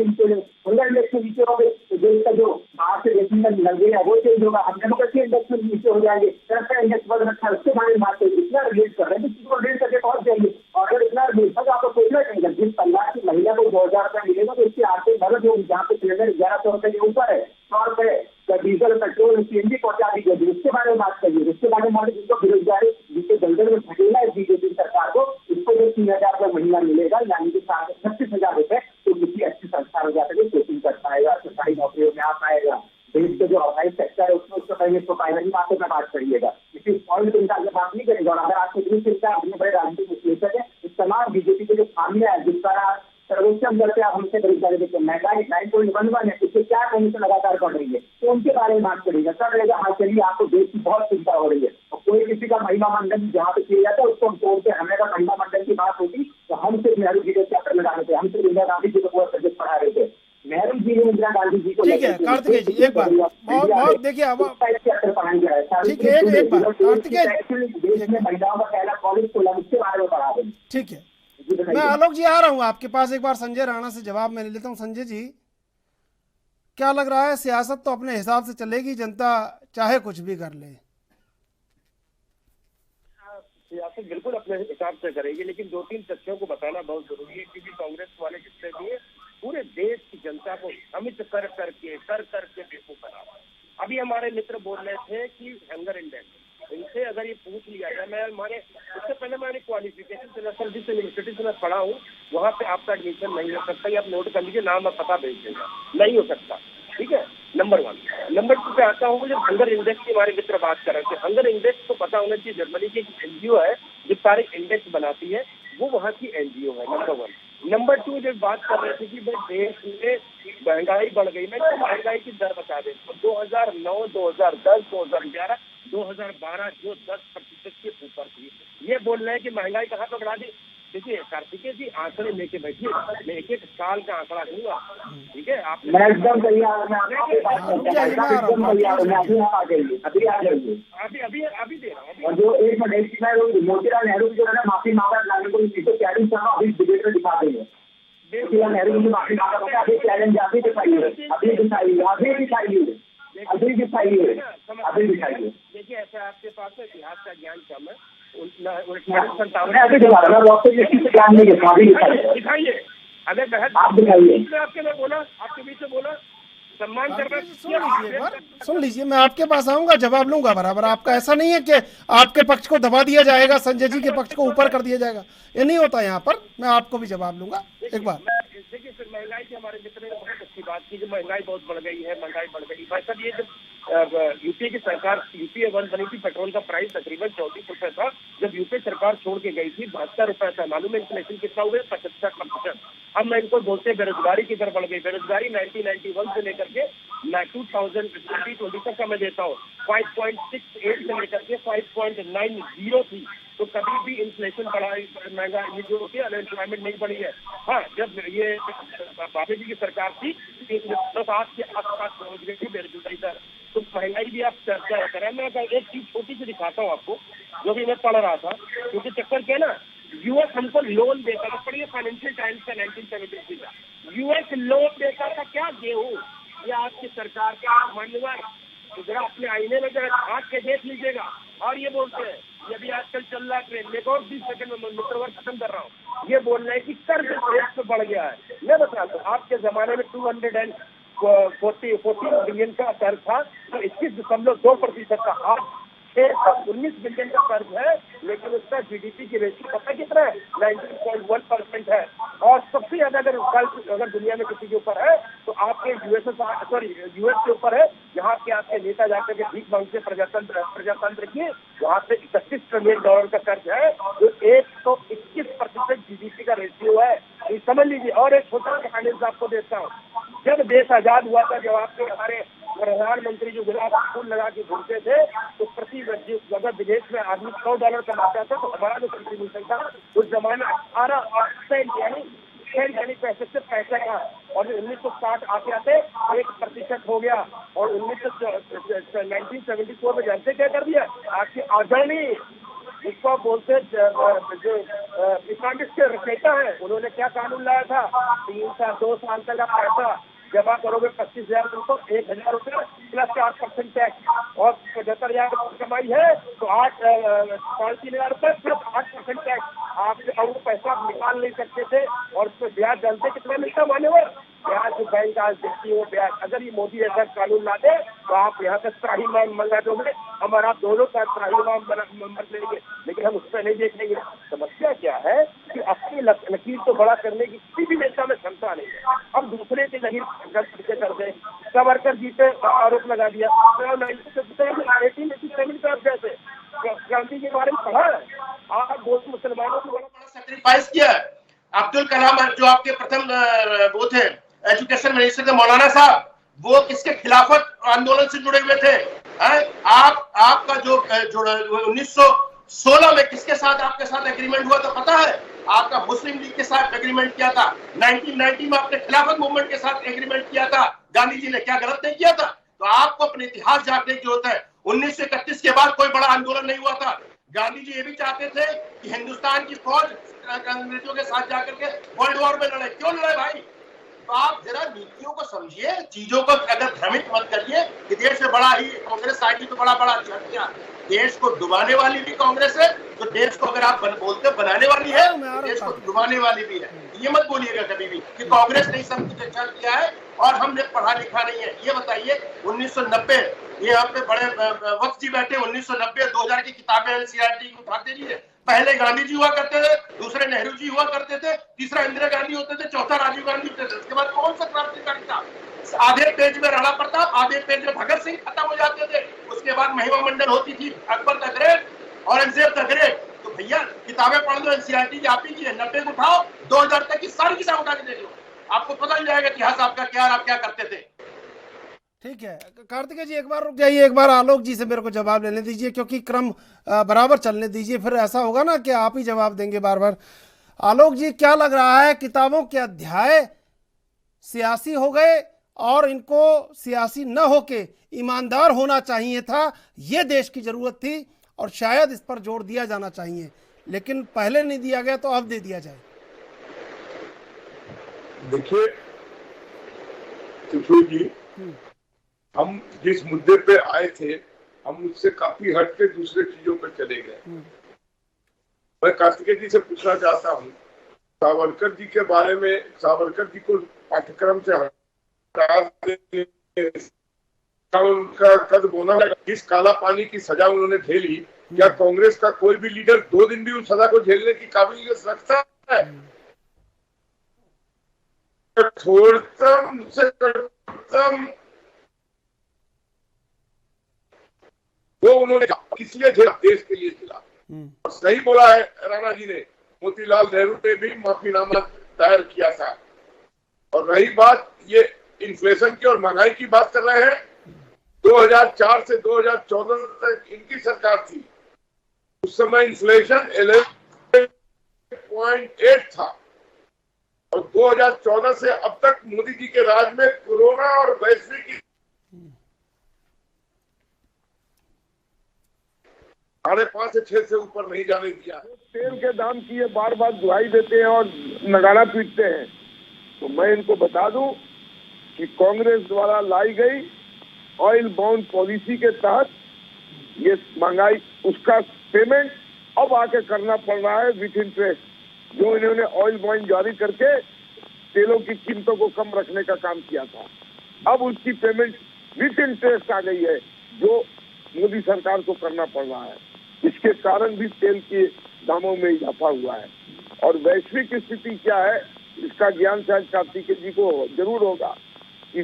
नीचे होंगे तो देश का जो बाहर से रेटिंग लग गया वो चेंज होगा। हम डेमोक्रेसी इंडेक्स में नीचे हो जाएंगे, करप्शन इंडेक्स बढ़ रखा है, उसके बारे में बात करेंगे। इतना रिलेट कर रहे हैं, किसी को रिलेट करके पहुंच जाएंगे। और अगर इतना रिलेट था तो आपको सोचना चाहिए, जिस परिवार की महिला को 2000 रुपया मिलेगा तो इसकी आर्थिक मदद होगी। जहाँ पे सिलेंडर 1100 रुपए के ऊपर है, 100 रुपए डीजल, पेट्रोल, सीएनजी पहुंचा दी गई, उसके बारे में बात करिए। उसके बारे में जिनको बेरोजगारी, जिसके दलदल में धकेला है बीजेपी सरकार को, इसको जो 3000 रुपये महीना मिलेगा, यानी कि 36,000 रुपए, तो किसी अच्छी संस्था में जाकर कोचिंग कर पाएगा, सरकारी नौकरियों में आ पाएगा। देश का जो ऑर्गेनाइज सेक्टर है उसमें उसको पहले इसको प्राइवेट बातों में बात करिएगा, किसी पॉइंट चिंता की बात नहीं करेगा। और अगर आपको इतनी चिंता अपने बड़े राजनीतिक विश्लेषक है, इस तमाम बीजेपी के जो खामियां है, जिस तरह सर्वोच्चम दर पे आप हमसे बेरोजगारी देखते हैं, महंगाई 9.11 है, इससे क्या कहीं से लगातार बढ़ रही है, तो उनके बारे में बात करेगा। सब रहेगा हाँ चलिए आपको देश की बहुत चिंता हो रही है, और कोई किसी का महिमा मंडन जहाँ पे किया जाता है उसको हम तोड़ते, हमें अगर महिमा मंडन की बात होती तो हम सिर्फ नेहरू जी के चैप्टर लगा रहे थे, हम सिर्फ इंदिरा गांधी जी को पूरा सब्जेक्ट पढ़ा रहे थे। नेहरू जी ने इंदिरा गांधी जी को, ठीक है कार्तिकेय जी, एक बार बहुत देखिए अब ठीक है, एक बार कार्तिकेय देश में महिलाओं का पहला कॉलेज खोला, उसके बारे में पढ़ा रहे। ठीक है, मैं आलोक जी आ रहा हूँ आपके पास। एक बार संजय राणा से जवाब मैं ले लेता हूँ। संजय जी, क्या लग रहा है, सियासत तो अपने हिसाब से चलेगी, जनता चाहे कुछ भी कर ले? सियासत बिल्कुल अपने हिसाब से करेगी, लेकिन 2-3 तथ्यों को बताना बहुत जरूरी है, क्योंकि कांग्रेस वाले जितने भी पूरे देश की जनता को भ्रमित कर करके बेवकूफ बना। अभी हमारे मित्र बोल रहे थे कि हंगर इंडेक्स, इनसे अगर ये पूछ लिया जाए, मैं हमारे उससे पहले मैंने क्वालिफिकेशन जिस यूनिवर्सिटी से मैं पढ़ा हूँ वहाँ पे आपका एडमिशन नहीं हो सकता, आप नोट कर लीजिए, नाम और पता भेज देगा, नहीं हो सकता। ठीक है, नंबर 1। नंबर 2 पे आता हूँ, जब हंगर इंडेक्स की हमारे मित्र बात कर रहे थे, हंगर इंडेक्स को पता होना चाहिए, जर्मनी की एक एनजीओ है जो सारे इंडेक्स बनाती है, वो वहाँ की एनजीओ है, नंबर 1। नंबर 2, जब बात कर रहे थे कि भाई देश में महंगाई बढ़ गई, मैं तो महंगाई की दर बता दें तो 2009, 2010, 2011, 2012 जो 10% के ऊपर थी, ये बोल रहे हैं कि महंगाई कहाँ पर बढ़ा दी। देखिए कार्तिकेय जी, आंकड़े लेके बैठिए, मैं एक साल का आंकड़ा दूंगा, ठीक है? आप एकदम तैयार, अभी दे रहा हूँ। और जो एक मिनट मोतीलाल नेहरू जो है ना, माफी मांगा लाने को चैलेंज करना, अभी डिबेट में दिखा देंगे। मोतीलाल नेहरू जी माफी मांगा, अभी चैलेंज अभी दिखाइए, अभी दिखाइए, अभी दिखाइए, अभी दिखाइए, अभी दिखाइए। देखिए ऐसा आपके पास इतिहास का ज्ञान कम है, दिखाइए। अगर आप दिखाइए, मैं बोला, आपके बीच में बोला, सम्मान कर रहे हैं। सुन लीजिए, मैं आपके पास आऊंगा, जवाब लूंगा बराबर। आपका ऐसा नहीं है कि आपके पक्ष को दबा दिया जाएगा, संजय जी के पक्ष को ऊपर कर दिया जाएगा, ये नहीं होता यहाँ पर। मैं आपको भी जवाब लूंगा एक बार। देखिए फिर महंगाई की हमारे मित्र ने बहुत अच्छी बात की, जो महंगाई बहुत बढ़ गई है, महंगाई बढ़ गई। भाई साहब, ये जब यूपीए की सरकार यूपीए 1 बनी थी, पेट्रोल का प्राइस तकरीबन 34 रुपए था। जब यूपीए सरकार छोड़ के गई थी 72 रुपए था। मालूम है इन्फ्लेशन कितना हुआ? 75%। अब मैं इनको बोलते बेरोजगारी की दर बढ़ गई। बेरोजगारी 1991 से लेकर के 2020 तक का मैं देता हूँ 5.68 से लेकर के 5.90 थी। तो कभी भी इन्फ्लेशन बढ़ा, महंगा ये जो होती है, अनएम्प्लॉयमेंट नहीं बढ़ी है। हाँ, जब ये बाबू जी की सरकार थी 7 के आसपास पहुंच गई थी बेरोजगारी दर। तो महंगाई भी आप चर्चा करें। मैं एक चीज छोटी सी दिखाता हूँ आपको, जो भी मैं पढ़ रहा था, क्योंकि चक्कर क्या ना, यूएस हमको लोन देता था। पढ़िए फाइनेंशियल टाइम्स का 1973 का, यूएस लोन देता था क्या? गेहूँ। ये आपकी सरकार का मान्यवर, तो जरा अपने आईने में जरा झांक के देख लीजिएगा। और ये बोलते हैं, ये भी आजकल चल रहा है ट्रेंड में, और 20 सेकंड में मित्रवर्ग खत्म कर रहा हूँ। ये बोल रहे हैं कि कर्ज देश पे बढ़ गया है। मैं बता दूं, आपके जमाने में 214 बिलियन का कर्ज था, तो 21.2% का। आज 19 बिलियन का कर्ज है, लेकिन उसका जीडीपी की रेशियो पता कितना है? 19.1% है। और सबसे ज्यादा अगर दुनिया में किसी के ऊपर है तो आपके यूएस के ऊपर है, जहाँ पे आपके नेता जाकर के भीख मांगते प्रजातंत्र की, वहाँ पे 31 ट्रिलियन डॉलर का कर्ज है, जो 121% जीडीपी का रेशियो है। ये समझ लीजिए। और एक छोटा सा फाइनेंस आपको देता हूँ। जब देश आजाद हुआ था, जब आपके हमारे प्रधानमंत्री जो गुलाब फूल लगा के घूमते थे, तो प्रति अगर विदेश में आदमी $100 कमाता था, तो हमारा जो कंट्रीब्यूशन था उस जमाने 18 सेंट यानी पैसे से पैसा का। और 1960 आते आते 1% हो गया। और 1974 में जानते क्या कर दिया? आपकी आदरणीय जिसको बोलते जो इकोनॉमिक्स के रचयिता है, उन्होंने क्या कानून लाया था? 2 साल तक का पैसा जमा करोगे 25,000 रुपये 1,000 रुपये प्लस 4% टैक्स, और 75,000 कमाई है तो 3,500 रुपये प्लस 8% टैक्स। आप वो पैसा आप निकाल नहीं सकते थे, और उस पर ब्याज डालते कितना मिलता मान्यवर? ब्याज जो बैंक आज देती है वो ब्याज। अगर ये मोदी ऐसा कानून ला दे तो आप यहाँ तक त्राहीमाम मंगा दोगे, हम और आप दोनों का त्राहीमाम मर लेंगे, लेकिन हम उस पर नहीं देखेंगे। समस्या क्या है कि अपनी लकीर तो बड़ा करने की किसी भी नेता में क्षमता नहीं है। अब दूसरे की लकीर कर दे। सावरकर जी पे आरोप लगा दिया, 1887 का जैसे क्रांति के बारे में पढ़ा है आप? बहुत मुसलमानों को बड़ा सेक्रीफाइस किया है। अब्दुल कलाम जो आपके प्रथम वो थे एजुकेशन मिनिस्टर थे, मौलाना साहब, वो किसके खिलाफत आंदोलन से जुड़े हुए थे? आपका जो 1916 में किसके साथ आपके साथ एग्रीमेंट हुआ था पता है? आपका मुस्लिम लीग के साथ एग्रीमेंट किया था। 1990 में आपने खिलाफत मूवमेंट के साथ एग्रीमेंट किया था। गांधी जी ने क्या गलत नहीं किया था? तो आपको अपने इतिहास जानने की जरूरत है। 1931 के बाद कोई बड़ा आंदोलन नहीं हुआ था। गांधी जी ये भी चाहते थे कि हिंदुस्तान की फौज अंग्रेजों के साथ जाकर के वर्ल्ड वॉर में लड़े। क्यों लड़े भाई? तो आप जरा नीतियों को समझिए, चीजों को अगर भ्रमित मत करिए कि देश में बड़ा ही कांग्रेस आएगी तो बड़ा झटका। देश को डुबाने वाली भी कांग्रेस है, तो देश को अगर आप बोलते बनाने वाली है, तो देश को डुबाने वाली भी है। ये मत बोलिएगा कभी भी कि कांग्रेस ने सब कुछ अच्छा किया है और हमने पढ़ा लिखा नहीं है। ये बताइए 1990 ये यहाँ पे बड़े वक्त जी बैठे 1990-2000 की किताबें एनसीईआरटी को उठाते रहिए। पहले गांधी जी हुआ करते थे, दूसरे नेहरू जी हुआ करते थे, तीसरा इंदिरा गांधी होते थे, चौथा राजीव गांधी होते थे। उसके बाद कौन सा क्रांतिकारी था? आधे पेज में राणा प्रताप, आधे पेज में भगत सिंह खत्म हो जाते थे। उसके बाद महिमा मंडल होती थी, Akbar the great, Aurangzeb the great. तो भैया किताबें पढ़ दो, एनसीईआरटी की आप ही की है। 90 को उठाओ, 2000 तक की सारी किताब उठा के देख लो, आपको पता ही जाएगा इतिहास आपका क्या और आप क्या करते थे। ठीक है कार्तिकेय जी, एक बार रुक जाइए, एक बार आलोक जी से मेरे को जवाब लेने दीजिए, क्योंकि क्रम बराबर चलने दीजिए, फिर ऐसा होगा ना कि आप ही जवाब देंगे बार बार। आलोक जी, क्या लग रहा है किताबों के अध्याय सियासी हो गए और इनको सियासी न होके ईमानदार होना चाहिए था, ये देश की जरूरत थी और शायद इस पर जोर दिया जाना चाहिए, लेकिन पहले नहीं दिया गया तो अब दे दिया जाए? देखिए सुशील जी, हम जिस मुद्दे पे आए थे हम उससे काफी हट के दूसरे चीजों पर चले गए। मैं कार्तिकेय जी से पूछना चाहता हूँ, सावरकर जी के बारे में, सावरकर जी को पाठ्यक्रम से हटा उनका कद बोना, किस काला पानी की सजा उन्होंने झेली, क्या कांग्रेस का कोई भी लीडर 2 दिन भी उस सजा को झेलने की काबिलियत रखता है? वो उन्होंने किस लिए झेला? देश के लिए झेला। और सही बोला है राणा जी ने, मोतीलाल नेहरू ने भी माफीनामा दायर किया था। और रही बात ये इन्फ्लेशन की और महंगाई की बात कर रहे हैं, 2004 से 2014 तक इनकी सरकार थी, उस समय इन्फ्लेशन 11.8 था, और 2014 से अब तक मोदी जी के राज में कोरोना और वैश्विक 5.5 से 6 से ऊपर नहीं जाने दिया। तेल के दाम की ये बार बार दुहाई देते हैं और नगाड़ा पीटते हैं, तो मैं इनको बता दूं कि कांग्रेस द्वारा लाई गई ऑयल बॉन्ड पॉलिसी के तहत ये महंगाई, उसका पेमेंट अब आके करना पड़ रहा है विथ इंटरेस्ट। जो इन्होंने ऑयल बॉन्ड जारी करके तेलों की कीमतों को कम रखने का काम किया था, अब उसकी पेमेंट विथ इंटरेस्ट आ गई है, जो मोदी सरकार को करना पड़ रहा है। इसके कारण भी तेल के दामों में इजाफा हुआ है। और वैश्विक स्थिति क्या है इसका ज्ञान शायद कार्तिकेय जी को जरूर होगा कि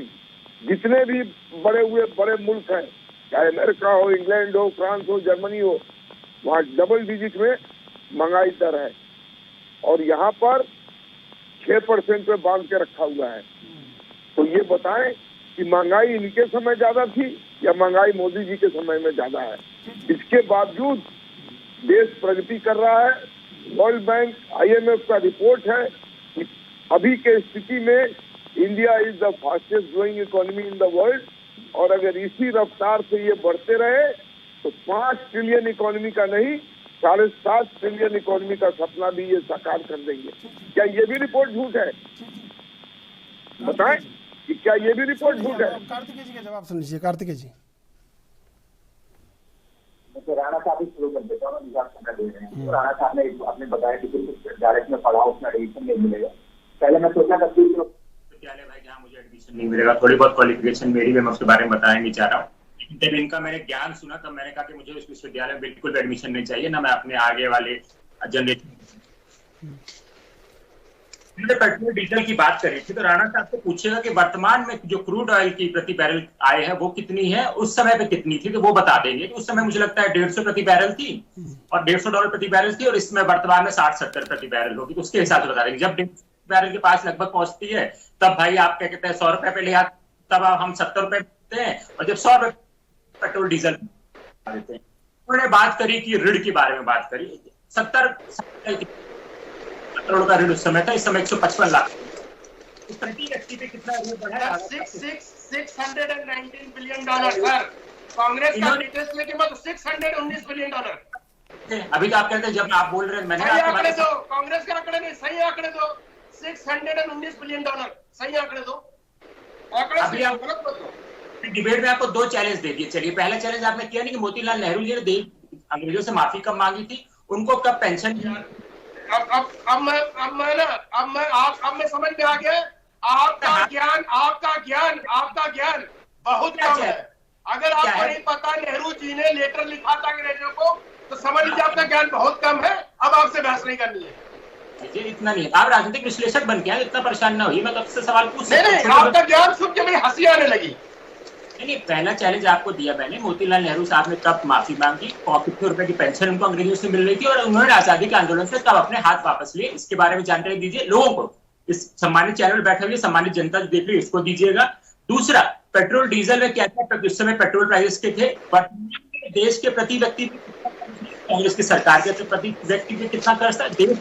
जितने भी बड़े मुल्क हैं, चाहे अमेरिका हो, इंग्लैंड हो, फ्रांस हो, जर्मनी हो, वहाँ डबल डिजिट में महंगाई दर है और यहाँ पर 6% पे बांध के रखा हुआ है। तो ये बताएं कि महंगाई इनके समय ज्यादा थी या महंगाई मोदी जी के समय में ज्यादा है? इसके बावजूद देश प्रगति कर रहा है। वर्ल्ड बैंक, IMF का रिपोर्ट है कि अभी के स्थिति में India is the fastest growing economy in the world, और अगर इसी रफ्तार से ये बढ़ते रहे तो 5 ट्रिलियन इकोनॉमी का नहीं, 7.5 ट्रिलियन इकोनॉमी का सपना भी ये साकार कर देंगे। क्या ये भी रिपोर्ट झूठ है? बताएं। कि क्या ये भी रिपोर्ट झूठ है? कार्तिकेय जी का जवाब सुन लीजिए। कार्तिकेय जी, तो राणा साहब ही शुरू कर देता हूँ, निजाम चंद्र दे रहे हैं। तो राणा साहब ने आपने बताया कि कुछ डायरेक्ट में पढ़ा, उसमें एडमिशन नहीं मिलेगा। पहले मैं सोचा था कि विद्यालय भाई जहाँ मुझे एडमिशन नहीं मिलेगा, थोड़ी बहुत क्वालिफिकेशन मेरी, मैं उसके बारे में बताना नहीं चाह रहा हूँ, लेकिन जब इनका मैंने ज्ञान सुना तब मैंने कहा कि मुझे उस विश्वविद्यालय में बिल्कुल भी एडमिशन नहीं चाहिए, ना मैं अपने आगे वाले जनरेशन। पेट्रोल डीजल की बात करी थी, तो राणा साहब से पूछेगा कि वर्तमान में जो क्रूड ऑयल की प्रति बैरल आय है वो कितनी है, उस समय पे कितनी थी, तो वो बता देंगे। उस समय मुझे लगता है 150 प्रति बैरल थी और $150 प्रति बैरल थी, और इसमें वर्तमान में 60-70 प्रति बैरल होगी, तो उसके हिसाब से बता देंगे। जब 150 बैरल के पास लगभग पहुंचती है तब भाई आप क्या कहते हैं 100 रुपए पे ले आते, तब हम 70 रुपए देते हैं, और जब 100 रुपए पेट्रोल डीजल देते हैं। उन्होंने बात करी कि ऋण के बारे में बात करी, 70 करोड़ का ऋण उस समय था, इस समय 155 लाख। प्रति व्यक्ति पे कितना ऋण बढ़ा है? $619 बिलियन सर। कांग्रेस का लेटेस्ट में $619 बिलियन। अभी तो आप कहते हैं, जब आप बोल रहे हैं मैंने सही आंकड़े दो, कांग्रेस के आंकड़े नहीं, सही आंकड़े दो। $619 बिलियन, सही आंकड़े दो। आंकड़े अभी आप डिबेट में आपको 2 चैलेंज दे दिए। चलिए, पहला चैलेंज आपने किया नहीं कि मोतीलाल नेहरू जी ने अंग्रेजों से माफी कब मांगी थी, उनको कब पेंशन। अब मैं समझ में आ गया। आपका ज्ञान बहुत कम है। अगर आपको नहीं पता नेहरू जी ने लेटर लिखा था अंग्रेजों को, तो समझ लीजिए आपका ज्ञान बहुत कम है। अब आपसे बहस नहीं करनी है। ये इतना नहीं है, आप राजनीतिक विश्लेषक बन के इतना परेशान ना होइए, मैं आपसे सवाल पूछ नहीं, आपका ज्ञान सुन के मेरी हंसी आने लगी। नहीं, पहला चैलेंज आपको दिया मैंने, मोतीलाल नेहरू साहब ने कब माफी मांगी और कितने रुपए की पेंशन उनको अंग्रेजों से मिल रही थी, और उन्होंने आजादी के आंदोलन से कब अपने हाथ वापस लिए, इसके बारे में जानकारी दीजिए लोगों को। इस सम्मानित चैनल बैठे हुए सम्मानित जनता जो देख रही है इसको दीजिएगा। दूसरा, पेट्रोल डीजल में क्या क्या उस समय पेट्रोल प्राइस के थे, देश के प्रति व्यक्ति कांग्रेस की सरकार के प्रति व्यक्ति पे कितना खर्च था, देश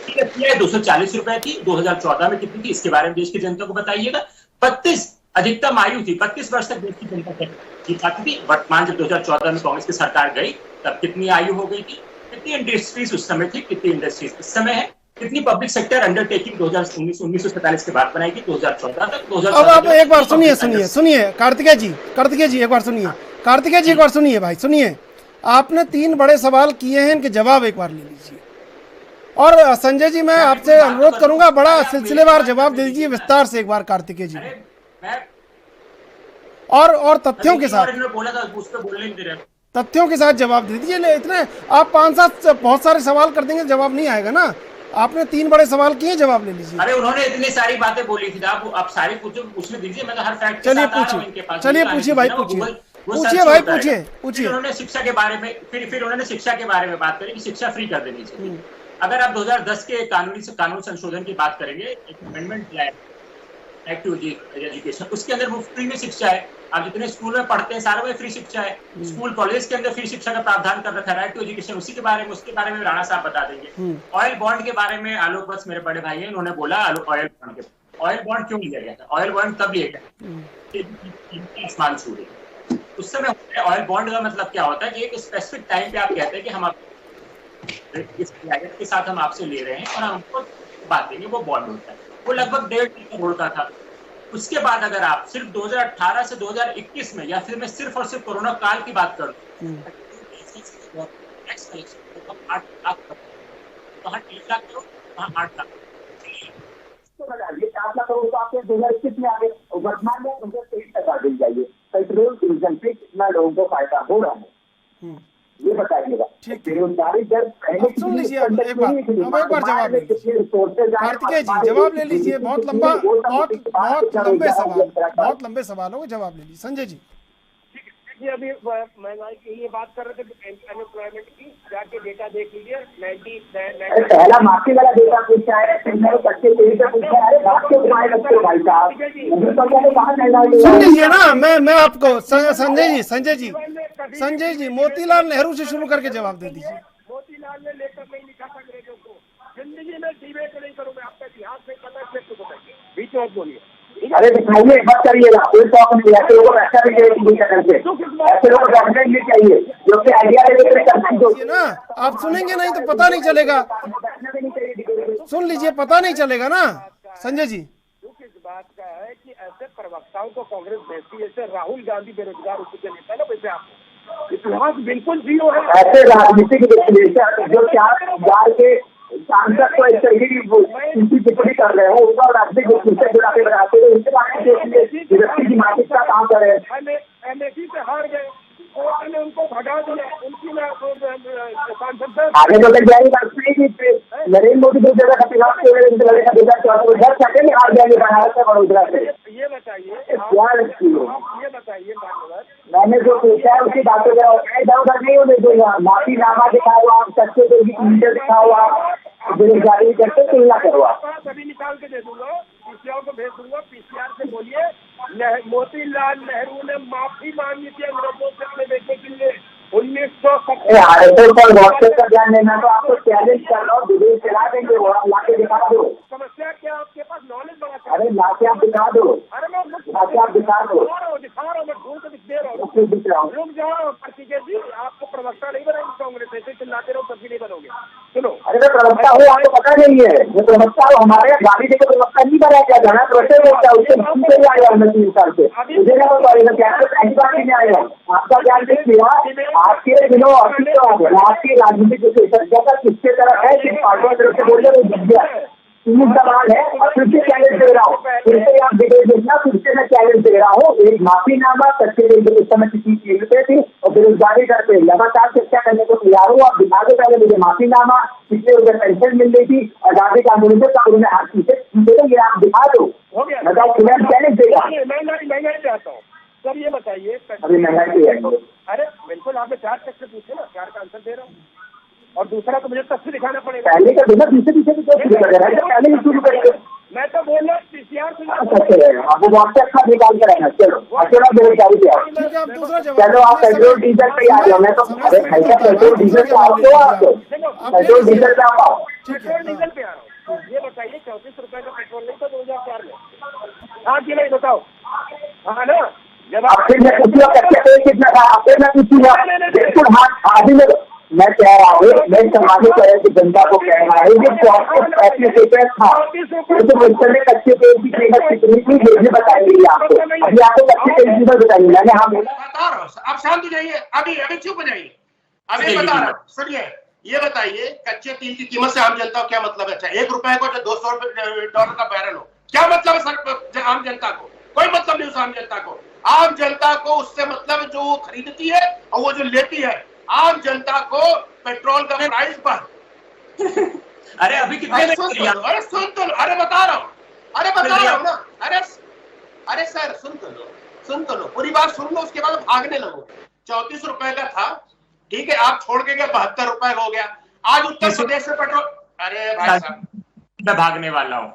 के 240 रुपए थी, 2014 में कितनी थी, इसके बारे में देश की जनता को बताइएगा। 32 अधिकतम आयु थी, 32 वर्ष तक देश की जनता की पाती थी। वर्तमान जब 2014 में कांग्रेस की सरकार गई तब कितनी आयु हो गई थी, कितनी इंडस्ट्रीज उस समय थी, कितनी इंडस्ट्रीज इस समय है, कितनी पब्लिक सेक्टर अंडरटेकिंग 1947 के बाद बनाई थी 2014 तक। 2014 अब आप एक बार सुनिए कार्तिकेय जी एक बार सुनिए, कार्तिकेय जी एक बार सुनिए भाई, सुनिए। आपने 3 बड़े सवाल किए हैं, इनके जवाब एक बार ले लीजिए। और संजय जी, मैं आपसे अनुरोध करूंगा, बड़ा सिलसिलेवार जवाब दे दीजिए विस्तार से एक बार कार्तिकेय जी, और तथ्यों के साथ, बोला था उस पर बोलने नहीं दे रहे, तथ्यों के साथ जवाब दे दीजिए। इतने आप 5-7 बहुत सारे सवाल कर देंगे, जवाब नहीं आएगा ना। आपने 3 बड़े सवाल किए, जवाब ले लीजिए। अरे उन्होंने इतनी सारी बातें बोली थी, आप सारी पूछने दीजिए, मैं तो हर फैक्ट चलिए पूछिए भाई, पूछिए भाई, पूछिए। उन्होंने शिक्षा के बारे में फिर उन्होंने शिक्षा के बारे में बात करी कि शिक्षा फ्री कर देनी चाहिए। अगर आप 2010 के कानून संशोधन की बात करेंगे, एक अमेंडमेंट लाया एक्ट टू एजुकेशन, उसके अंदर वो फ्री में शिक्षा है। आप जितने स्कूल में पढ़ते हैं सारे में फ्री शिक्षा है। स्कूल कॉलेज के अंदर फ्री शिक्षा का प्रावधान कर रखा है, राइट टू एजुकेशन। उसके बारे में राणा साहब बता देंगे। ऑयल बॉन्ड के बारे में आलोक बस मेरे बड़े भाई हैं, उन्होंने बोला ऑयल बॉन्ड क्यों लिया गया था। ऑयल बॉन्ड तब लिया गया आसमान छू गए उस समय। ऑयल बॉन्ड का मतलब क्या होता है कि एक स्पेसिफिक टाइम पे आप कहते हैं कि हम इस लागत के साथ हम आपसे ले रहे हैं और हमको बात देंगे, वो बॉन्ड होता है। वो लगभग 1.5 करोड़ का था। उसके बाद अगर आप सिर्फ 2018 से 2021 में, या फिर मैं सिर्फ और सिर्फ कोरोना काल की बात करूं, 8 लाख वहाँ 3 लाख करोड़, वहाँ 8 लाख। 7 लाख करोड़ तो आपके 2021 में आ गए, वर्तमान में 23% मिल जाइए। पेट्रोल डीजल पे कितना लोगों को फायदा हो रहा है, ये बताइएगा। बेरोजगारी दर सुन लीजिए, एक बार जवाब लीजिए। कार्तिकेय जी जवाब ले लीजिए, बहुत लंबे सवाल हो, जवाब ले लीजिए। संजय जी जी, अभी महंगाई की ये बात कर रहे थे, अनएम्प्लॉयमेंट की, जाके डेटा देख लीजिए। 90 पहला माफी वाला डेटा पूछा है, फिर मैंने बच्चे को पूछा है, भाई साहब सुन लीजिए ना। मैं आपको संजय जी मोतीलाल नेहरू से शुरू करके जवाब दे दीजिए। मोतीलाल ने लेकर नहीं लिखा था अंग्रेजों को। जिंदगी में डिबेट नहीं करूंगा, आपका इतिहास नहीं पता, इसलिए तो बताइए, बीच में बोलिए। अरे दिखाइए, मत करिएगा, कोई शौक नहीं। ऐसे लोगों को ऐसा भी ऐसे लोगों को डॉक्यूमेंट भी चाहिए जो कि आइडिया लेकर ना। आप सुनेंगे नहीं तो पता नहीं चलेगा। सुन लीजिए, पता नहीं चलेगा ना संजय जी। दुख इस बात का है कि कांग्रेस भेजती है। जैसे राहुल गांधी बेरोजगार उसी के नेता है ना, वैसे आप इतिहास बिल्कुल जीरो है। ऐसे राजनीतिक विश्लेषक जो 4 के सांसद को एक तरीके टिप्पणी कर रहे हो, उनका राजनीतिक विश्लेषक जो आगे लगाते हैं, उनके बारे में व्यक्ति की मानसिकता काम करे। एमएसी से हार गए, कोर्ट ने उनको भगा दिया, उनकी सांसद आगे तो जाएगी बात नहीं की नरेंद्र मोदी दो जगह का चुनाव के लड़े का 2014 सेकंड हार जाएंगे बनारस से बड़ोदरा से। ये बताइए मान्यवर, मैंने जो पूछा है उसकी बातों का इधर उधर नहीं होने दूंगा। माफीनामा दिखाओ आप, सच्चे तो मीटर दिखाओ आप, बेरोजगारी करके तुलना करो आप। सभी निकाल के दे दूंगा, पीसीआर को भेज दूंगा। पीसीआर से बोलिए मोतीलाल नेहरू ने माफी मांगी थी अंग्रेजों से अपने बेटे के लिए 1970। पर व्हाट्सएप का ध्यान देना, तो आपको चैलेंज कर रहा हूँ, वीडियो चला देंगे, वो आप लाके दिखा दो। समस्या क्या, आपके पास नॉलेज बड़ा? अरे लाके आप दिखा दो, अरे मैं लाके आप दिखा दो। दिखा रहा हूँ, मैं ढूंढ के दे रहा हूँ। रुक जाओ कार्तिकेय जी, आपको प्रवक्ता नहीं बनाएंगे कांग्रेस, ऐसे चिल्लाते रहो तभी नहीं बनोगे। सुनो, अरे मैं प्रवक्ता हूँ, आपको पता नहीं है मैं प्रवक्ता हूँ। हमारे यहाँ गाड़ी देकर प्रवक्ता नहीं बनाया क्या जाना, प्रोसेस होता है उससे आया मैं 3 साल से, मुझे ना बताइएगा क्या नहीं आया। आपका ज्ञान नहीं किया, आपके दिनों आपकी राजनीतिक विशेषज्ञ का किसके तरफ है, किस पार्टी की तरफ से बोल रहे हो, 3 सवाल है और फिर से चैलेंज दे रहा हूँ। फिर से आप वीडियो देखना, फिर से मैं चैलेंज दे रहा हूँ। एक माफीनामा सच्चे उस समय किसी कीमते थी और बेरोजगारी करते लगातार चर्चा करने को तैयार हूँ। आप दिखा दो पहले मुझे माफीनामा, पिछले उधर पेंशन मिल रही थी, आजादी कानून से कानून में हाथ पीछे, ये आप दिखा दो। बताओ चैलेंज देगा। महंगाई चाहता हूँ सर, ये बताइए अभी महंगाई। अरे बिल्कुल, आपने 4 तक से पूछे ना, 4 का आंसर दे रहा हूँ। और दूसरा तो मुझे तथ्य दिखाना पड़ेगा। पहले का देना, पीछे पीछे भी पहले ही शुरू करेंगे। मैं तो बोल रहा हूँ पीसीआर से आपको व्हाट्सएप का निकाल कर आना। चलो बेरोजगारी पे आओ, चलो आप पेट्रोल डीजल पे आ जाओ। मैं तो अरे पेट्रोल डीजल पे आओ, पेट्रोल डीजल पे आओ, पेट्रोल डीजल पे आ रहा हूँ। ये बताइए 34 रुपए का पेट्रोल नहीं था 2004 में? हाँ कि नहीं बताओ? हाँ ना, जब आप फिर मैं पूछूंगा कच्चे तेल कितना था, फिर मैं पूछूंगा बिल्कुल। हाँ आदि में मैं कह रहा हूँ, मैं सामाजिक तरह की जनता को कह रहा हूँ कि 34 था, तो मुझसे में कच्चे तेल की कीमत कितनी थी ये भी बताएंगे आपको। अभी आपको कच्चे तेल की कीमत बताएंगे। मैंने हाँ बता रहा हूँ, आप शांत हो जाइए, अभी चुप हो जाइए, अभी बता रहा हूँ। सुनिए, ये बताइए कच्चे तेल की कीमत से आम जनता को क्या मतलब है? अच्छा 1 रुपए को जो $200 का बैरल हो, क्या मतलब है सर आम जनता को? कोई मतलब नहीं उस आम जनता को। आम जनता को उससे मतलब जो वो खरीदती है और वो जो लेती है। आम जनता को पेट्रोल का प्राइस पर अरे अभी कितने अरे सुन तो लो, अरे बता रहा हूँ ना। अरे सर सुन तो लो, पूरी बात सुन लो, उसके बाद भागने लगो। 34 रुपए का था, ठीक है, आप छोड़ के गए 72 रुपए हो गया। आज उत्तर प्रदेश से पेट्रोल, अरे भाई साहब मैं भागने वाला हूँ।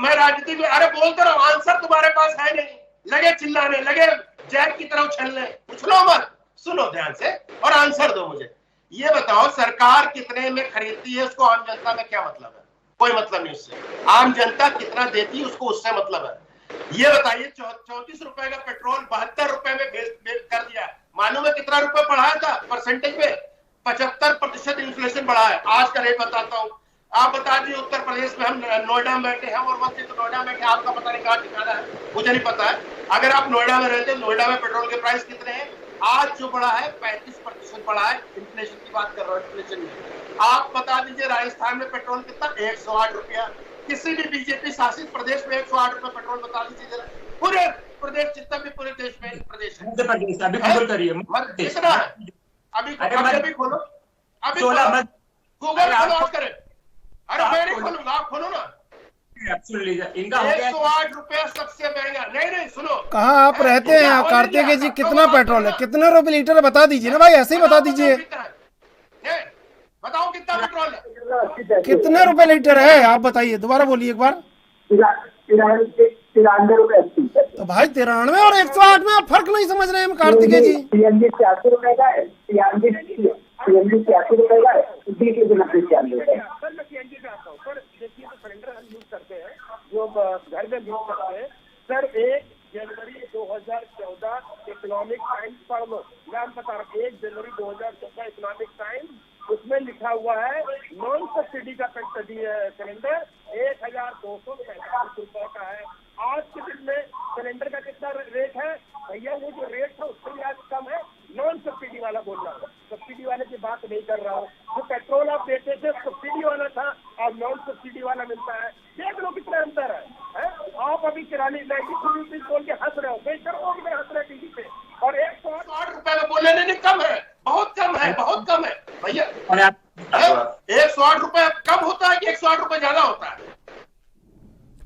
मैं राजनीति में, अरे बोलते रहो, आंसर तुम्हारे पास है नहीं, लगे चिल्लाने, लगे जैक की तरह उछलने। उछलो मत, सुनो ध्यान से और आंसर दो मुझे। ये बताओ सरकार कितने में खरीदती है, उसको आम जनता में क्या मतलब है? कोई मतलब नहीं उससे। आम जनता कितना देती है उसको उससे मतलब है। ये बताइए 34 रुपए का पेट्रोल 72 रुपए में कर दिया। मालूम है कितना रुपए बढ़ाया था परसेंटेज में? 75% इन्फ्लेशन बढ़ा है। आज का रेट बताता हूँ, आप बता दीजिए। उत्तर प्रदेश में हम नोएडा में बैठे हैं और वक्त तो नोएडा में आपका पता नहीं कहाँ ठिकाना है, मुझे नहीं पता है। अगर आप नोएडा में रहते हैं, नोएडा में पेट्रोल के प्राइस कितने हैं? आज जो बढ़ा है 35% बढ़ा है। इन्फ्लेशन की बात कर रहा हूँ, इन्फ्लेशन में। आप बता दीजिए राजस्थान में पेट्रोल कितना? 108 रुपया। किसी भी बीजेपी शासित प्रदेश में 108 रुपए पेट्रोल बता दीजिए जरा। पूरे प्रदेश, जितना भी पूरे देश में प्रदेश है, अभी गूगल करिए कितना है? अभी खोलो, अभी गूगल खोलो करें। अरे मैं नहीं खोलूंगा, आप खोलो ना। इनका 108 रुपया सबसे महंगा। नहीं सुनो, कहाँ आप रहते हैं कार्तिकेय जी? कितना पेट्रोल है, कितने रुपए लीटर है बता दीजिए ना भाई, ऐसे ही बता दीजिए। बताओ कितना पेट्रोल है, कितने रुपए लीटर है आप बताइए, दोबारा बोलिए एक बार। 93 रुपए। तो भाई 93 और 108 में आप फर्क नहीं समझ रहे हैं कार्तिकेय जी? सीएनजी 86 रुपए का है, सीएनजी 86 रुपए का है, डीजल 90 रुपए। सर मैं सीएनजी पे आता हूँ। सर देखिए, तो सिलेंडर हम यूज करते हैं, जो घर में यूज करते हैं। सर 1 जनवरी 2014 इकोनॉमिक टाइम्स पढ़ लो, मैं बता रहा हूँ। 1 जनवरी 2014 इकोनॉमिक टाइम्स, उसमें लिखा हुआ है नॉन सब्सिडी सब्सिडी का सिलेंडर 1245 रुपए का है। आज के दिन में सिलेंडर का कितना रेट है भैया? वो जो रेट था उससे भी आज कम है। नॉन सब्सिडी वाला बोल रहा हूँ, सब्सिडी वाले की बात नहीं कर रहा हूँ। जो पेट्रोल आप देते थे सब्सिडी वाला था, अब नॉन सब्सिडी वाला मिलता है। देख लो कितना अंतर है? आप अभी 93 रुपीज बोल के हंस रहे हो, बेशर्मों की तरह हंस रहे टीवी पे। और 108 रुपए में बोलने नहीं, कम है, बहुत कम है, बहुत कम है भैया। 108 रुपए कम होता है कि 108 रुपए ज्यादा होता है?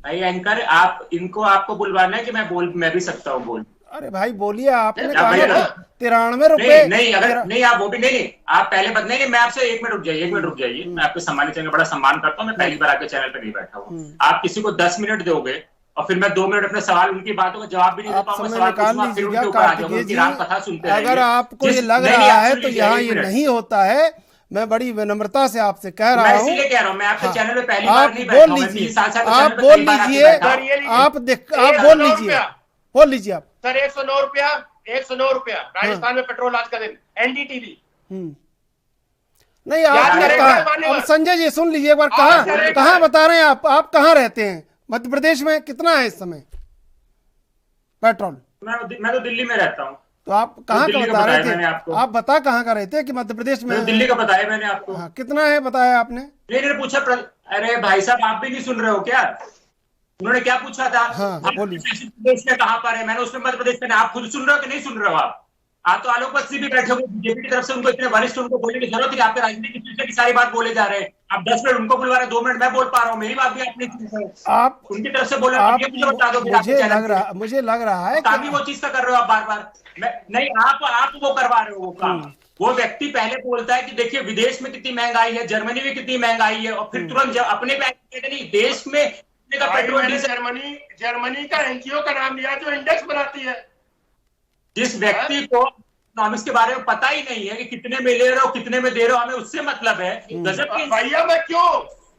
भाई एंकर, आप इनको आपको बुलवाना है कि मैं भी सकता हूँ बोल? अरे भाई बोलिए, आपने कहा 93 रुपए। नहीं आप वो भी नहीं, आप पहले नहीं, मैं आपसे 1 मिनट रुक जाइए, 1 मिनट रुक जाइए। मैं आपके सम्मानित चैनल बड़ा सम्मान करता हूँ, मैं पहली बार आपके चैनल पे नहीं बैठा हूँ। आप किसी को 10 मिनट दोगे और फिर मैं 2 मिनट अपने सवाल, उनकी बातों का जवाब भी नहीं दे पाऊंगा। सवाल पूछूंगा, फिर उनके ऊपर आ जाऊंगा, उनकी राम कथा सुनते रहेंगे। अगर आपको ये लग रहा है तो यहाँ ये नहीं होता है। मैं बड़ी विनम्रता से आपसे कह रहा हूँ, इसीलिए कह रहा हूँ, मैं आपके चैनल पे पहली बार नहीं बैठा हूँ। आप बोल लीजिए, आप बोल लीजिए आप। सर 109 रुपया, 109 रुपया राजस्थान में पेट्रोल आज का दिन, एनडीटीवी। नहीं आप संजय जी सुन लीजिए एक बार, कहाँ बता रहे हैं आप कहाँ रहते हैं? मध्य प्रदेश में कितना है इस समय पेट्रोल? मैं तो दिल्ली में रहता हूँ। तो आप कहाँ का बता रहे थे? आप बता कहाँ का रहते हैं कि मध्य प्रदेश में? दिल्ली का बताया मैंने आपको। हाँ, कितना है बताया आपने? नहीं पूछा। अरे भाई साहब, आप भी नहीं सुन रहे हो क्या? उन्होंने क्या पूछा था? हाँ, प्रदेश में कहाँ पर है? मैंने उसमें मध्य प्रदेश में। आप खुद सुन रहे हो कि नहीं सुन रहे हो? आप तो आलोक बस्ती भी बैठे हुए बीजेपी की तरफ से, उनको इतने वरिष्ठ, उनको बोलने की जरूरत है? आपके राजनीतिक विषय की सारी बात बोले जा रहे हैं। आप 10 मिनट उनको बुलवा रहे हैं, 2 मिनट मैं बोल पा रहा हूँ, मेरी बात भी आप नहीं सुन रहे। आप उनकी तरफ से बोले, मुझे बता दो। मुझे लग रहा है काफी वो चीज का कर रहे हो आप बार बार। नहीं, आप वो करवा रहे हो वो काम। वो व्यक्ति पहले बोलता है कि देखिए विदेश में कितनी महंगाई है, जर्मनी में कितनी महंगाई है, और फिर तुरंत अपने नहीं, देश में पेट्रोल डीजल। जर्मनी का एनजीओ का नाम लिया जो इंडेक्स बनाती है। जिस व्यक्ति को इकोनॉमिक्स के बारे में पता ही नहीं है कि कितने में ले रहे हो, कितने में दे रहे हो, हमें उससे मतलब है। गजब की भैया, मैं क्यों,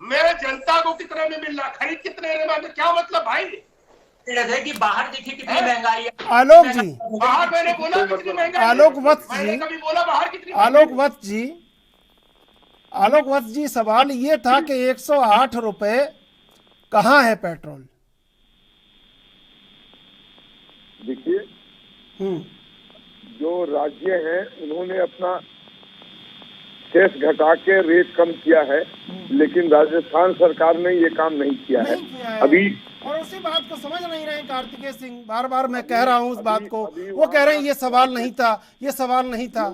मेरे जनता को कितने में मिल रहा, खरीद कितने में, क्या मतलब भाई? है कि बाहर देखिए कितनी महंगाई है। आलोक जी, बाहर मैंने बोला कितनी महंगाई? आलोक वत्स जी, कभी बोला बाहर कितनी? आलोक वत्स जी, सवाल ये था कि 108 रुपए कहाँ है पेट्रोल? देखिए, जो राज्य हैं उन्होंने अपना सेस घटा के रेट कम किया है, लेकिन राजस्थान सरकार ने ये काम नहीं किया है अभी। और उसी बात को समझ नहीं रहे कार्तिकेय सिंह, बार बार मैं कह रहा हूँ उस बात को। वो कह रहे हैं ये सवाल नहीं था, ये सवाल नहीं था।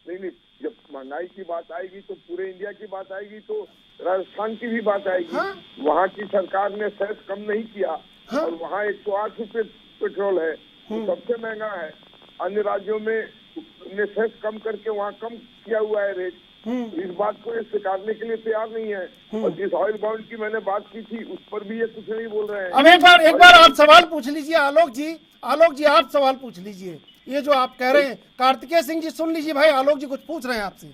नहीं, जब महंगाई की बात आएगी तो पूरे इंडिया की बात आएगी, तो राजस्थान की भी बात आएगी। हाँ? वहाँ की सरकार ने सेस कम नहीं किया। हाँ? और वहाँ 108 रुपए पेट्रोल है, तो सबसे महंगा है। अन्य राज्यों में सेस कम करके वहाँ कम किया हुआ है रेट। इस बात को ये स्वीकारने के लिए तैयार नहीं है। और जिस ऑयल बॉन्ड की मैंने बात की थी उस पर भी ये कुछ नहीं बोल रहे हैं। अब एक बार आप सवाल पूछ लीजिए आलोक जी आप सवाल पूछ लीजिए। ये जो आप कह रहे हैं, कार्तिकेय सिंह जी सुन लीजिए भाई, आलोक जी कुछ पूछ रहे हैं आपसे।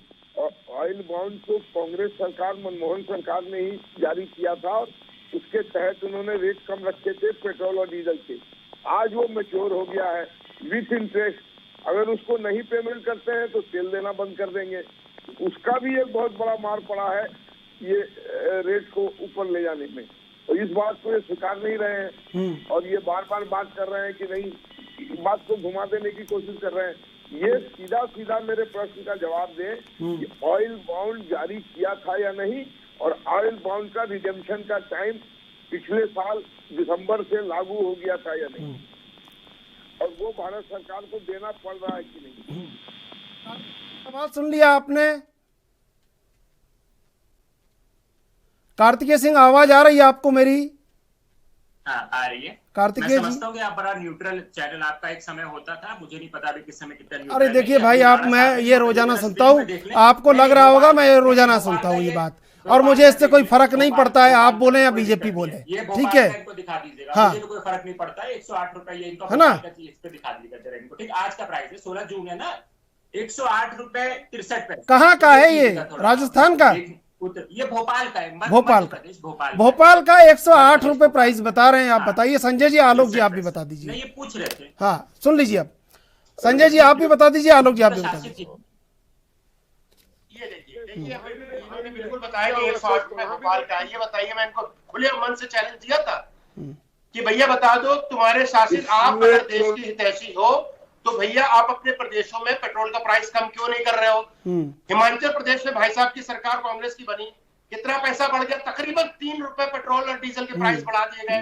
ऑयल बॉन्ड तो कांग्रेस सरकार, मनमोहन सरकार ने ही जारी किया था, और उसके तहत उन्होंने रेट कम रखे थे पेट्रोल और डीजल के। आज वो मैच्योर हो गया है विथ इंटरेस्ट। अगर उसको नहीं पेमेंट करते हैं तो तेल देना बंद कर देंगे। उसका भी एक बहुत बड़ा मार पड़ा है ये रेट को ऊपर ले जाने में। तो इस बात को ये स्वीकार नहीं रहे हैं, और ये बार बार बात कर रहे हैं कि नहीं, बात को घुमा देने की कोशिश कर रहे हैं। ये सीधा मेरे प्रश्न का जवाब दें कि ऑयल बॉन्ड जारी किया था या नहीं, और ऑयल बॉन्ड का रिडेम्पशन का टाइम पिछले साल दिसंबर से लागू हो गया था या नहीं, और वो भारत सरकार को देना पड़ रहा है कि नहीं। सवाल सुन लिया आपने? कार्तिकेय सिंह, आवाज आ रही है आपको मेरी? आ रही है। कार्तिकेय जी, मैं समझता हूँ कि आप बड़ा न्यूट्रल चैनल, आपका एक समय होता था, मुझे नहीं पता अभी किस समय कितना न्यूट्रल। अरे देखिए भाई, आप, मैं ये रोजाना सुनता हूँ, आपको लग रहा होगा मैं रोजाना सुनता हूँ ये बात, और मुझे इससे कोई फर्क नहीं पड़ता है आप बोले या बीजेपी बोले, ठीक है? दिखा दीजिएगा, हाँ, मुझे कोई फर्क नहीं पड़ता है। 108 रुपए ये इनका है ना, इस पे दिखा दीजिएगा इनको, ठीक। आज का प्राइस है 16 जून है ना, 108 रुपए 63 पैसे। कहाँ का है ये? राजस्थान का? ये भोपाल का है, भोपाल का 108 रुपए प्राइस बता रहे हैं आप। बताइए संजय जी, आलोक जी आप भी बता दीजिए। ये पूछ रहे थे। हाँ सुन लीजिए अब, संजय जी आप भी बता दीजिए, आलोक जी आप भी बता दीजिए। ये देखिए बिल्कुल बताया कि 108 रुपए भोपाल का। ये बताइए, मैं इनको खुले मन से चैलेंज दिया था कि भैया बता दो, तुम्हारे शासित आप अगर देश की हितैषी हो तो भैया आप अपने प्रदेशों में पेट्रोल का प्राइस कम क्यों नहीं कर रहे हो। हिमाचल प्रदेश में भाई साहब की सरकार कांग्रेस की बनी, कितना पैसा बढ़ गया, तकरीबन 3 रुपए पेट्रोल और डीजल के प्राइस बढ़ा दिए गए।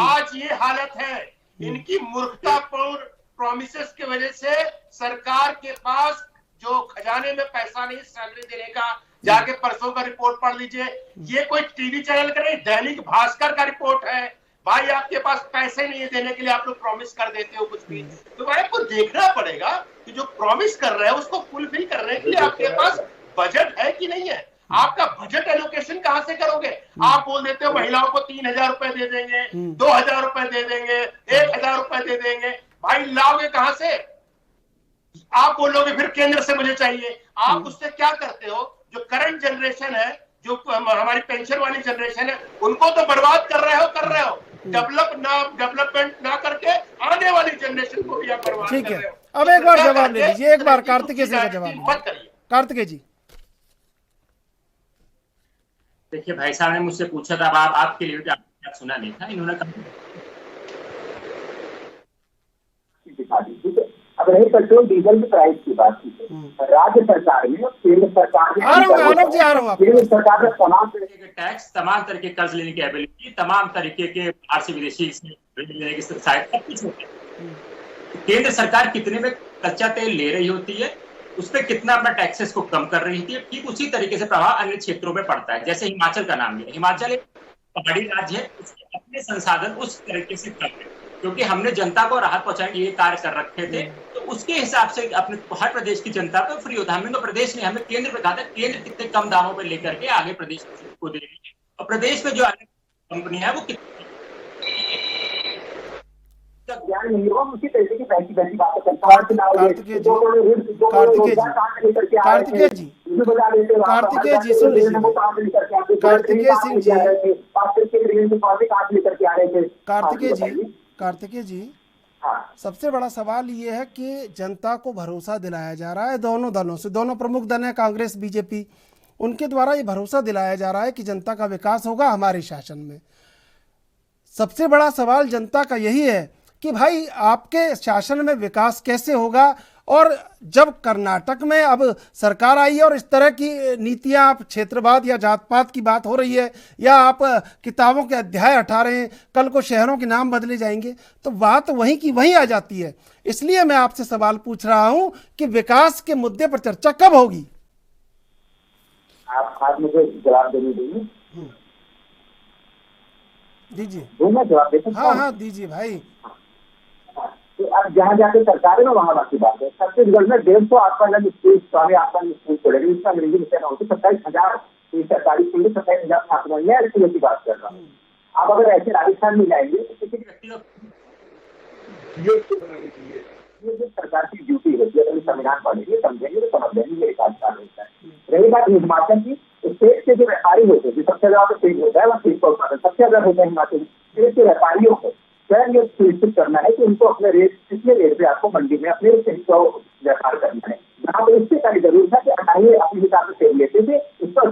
आज ये हालत है, इनकी मूर्खतापूर्ण प्रोमिसेस की वजह से सरकार के पास जो खजाने में पैसा नहीं सैलरी देने का। जाके परसों का रिपोर्ट पढ़ लीजिए, ये कोई टीवी चैनल का नहीं, दैनिक भास्कर का रिपोर्ट है। भाई आपके पास पैसे नहीं है देने के लिए, आप लोग प्रॉमिस कर देते हो कुछ भी, तो भाई आपको देखना पड़ेगा कि जो प्रॉमिस कर रहे हैं उसको फुलफिल करने के लिए आपके पास बजट है कि नहीं है। आपका बजट एलोकेशन कहां से करोगे। आप बोल देते हो महिलाओं को 3,000 रुपए दे देंगे, 2,000 रुपए दे देंगे, 1,000 रुपए दे देंगे, भाई लाओगे कहां से। आप बोलोगे फिर केंद्र से मुझे चाहिए, आप उससे क्या करते हो। जो करंट जनरेशन है, जो हमारी पेंशन वाली जनरेशन है, उनको तो बर्बाद कर रहे हो। डेवलपमेंट ना करके आने वाली जनरेशन को भी आप बर्बाद कर रहे हो। अब एक बार जवाब ले लीजिए, एक बार कार्तिकेय सिंह का जवाब मत करिए। कार्तिकेय जी, देखिए भाई साहब ने मुझसे पूछा था, अब आपके लिए आपने सुना नहीं था, इन्होंने कहा अब रही पेट्रोल डीजल की प्राइस की बात की, राज्य सरकार में केंद्र सरकार ने केंद्र सरकार ने तमाम तरीके के टैक्स, तमाम तरीके कर्ज लेने की एबिलिटी, तमाम तरीके के बाहर से विदेशी ऋण लेने की सहायता, सब कुछ होता है। केंद्र सरकार कितने में कच्चा तेल ले रही होती है, उस पर कितना अपना टैक्सेस को कम कर रही थी, ठीक उसी तरीके से प्रभाव अन्य क्षेत्रों में पड़ता है। जैसे हिमाचल का नाम लिया, हिमाचल एक पहाड़ी राज्य है, उसके अपने संसाधन उस तरीके से कम है, क्योंकि हमने जनता को राहत पहुंचाने के लिए कार्य कर रखे थे, तो उसके हिसाब से अपने हर प्रदेश की जनता को फ्री होता। हमें तो प्रदेश ने, हमें केंद्र पे कहा था केंद्र कितने कम दामों पे लेकर के आगे प्रदेश को दे रही है, और प्रदेश में जो अन्य कंपनी है वो कितनी ज्ञान नहीं होगा, उसी तरीके की वैसी बातें करता कार्तिकेय जी, सुन लीजिए, कार्तिकेय जी, सबसे बड़ा सवाल ये है कि जनता को भरोसा दिलाया जा रहा है दोनों दलों से, दोनों प्रमुख दल हैं कांग्रेस बीजेपी, उनके द्वारा ये भरोसा दिलाया जा रहा है कि जनता का विकास होगा हमारे शासन में। सबसे बड़ा सवाल जनता का यही है कि भाई आपके शासन में विकास कैसे होगा, और जब कर्नाटक में अब सरकार आई है और इस तरह की नीतियां, आप क्षेत्रवाद या जात पात की बात हो रही है, या आप किताबों के अध्याय हटा रहे हैं, कल को शहरों के नाम बदले जाएंगे, तो बात वहीं की वहीं आ जाती है। इसलिए मैं आपसे सवाल पूछ रहा हूं कि विकास के मुद्दे पर चर्चा कब होगी। आप मुझे जवाब देने दीजिए। दीजिए, जवाब दे सकता हूं? हाँ दीजिए भाई। तो अब जहाँ जाके सरकार है ना वहाँ बाकी बात है। छत्तीसगढ़ में 150 आपका स्कूल, स्कूल खोलेंगे, इसका अंग्रेजी में कहना होती 27,000 सरकारी स्कूल, 27,000 छात्र, मैं स्कूलों की बात कर रहा हूँ। आप अगर ऐसे राजस्थान में जाएंगे तो किसी व्यक्ति को ये सरकार की ड्यूटी होती है, संविधान पढ़ेंगे, समझेंगे तो समझ लेंगे ये अधिकार होता है। रही बात हिमाचल की, स्टेट के जो व्यापारी होते हैं, सबसे ज्यादा तेज होता है वह तेज का उत्पादन सबसे ज्यादा होता है हिमाचल स्टेट के व्यापारियों को स्वयं ये सुनिश्चित करना है कि उनको अपने रेट, कितने रेट पे आपको मंडी में अपने को व्यापार करना है। जहाँ पर इससे सारी जरूरत है कि हटाइए, अपने हिसाब से तेल लेते थे, उस पर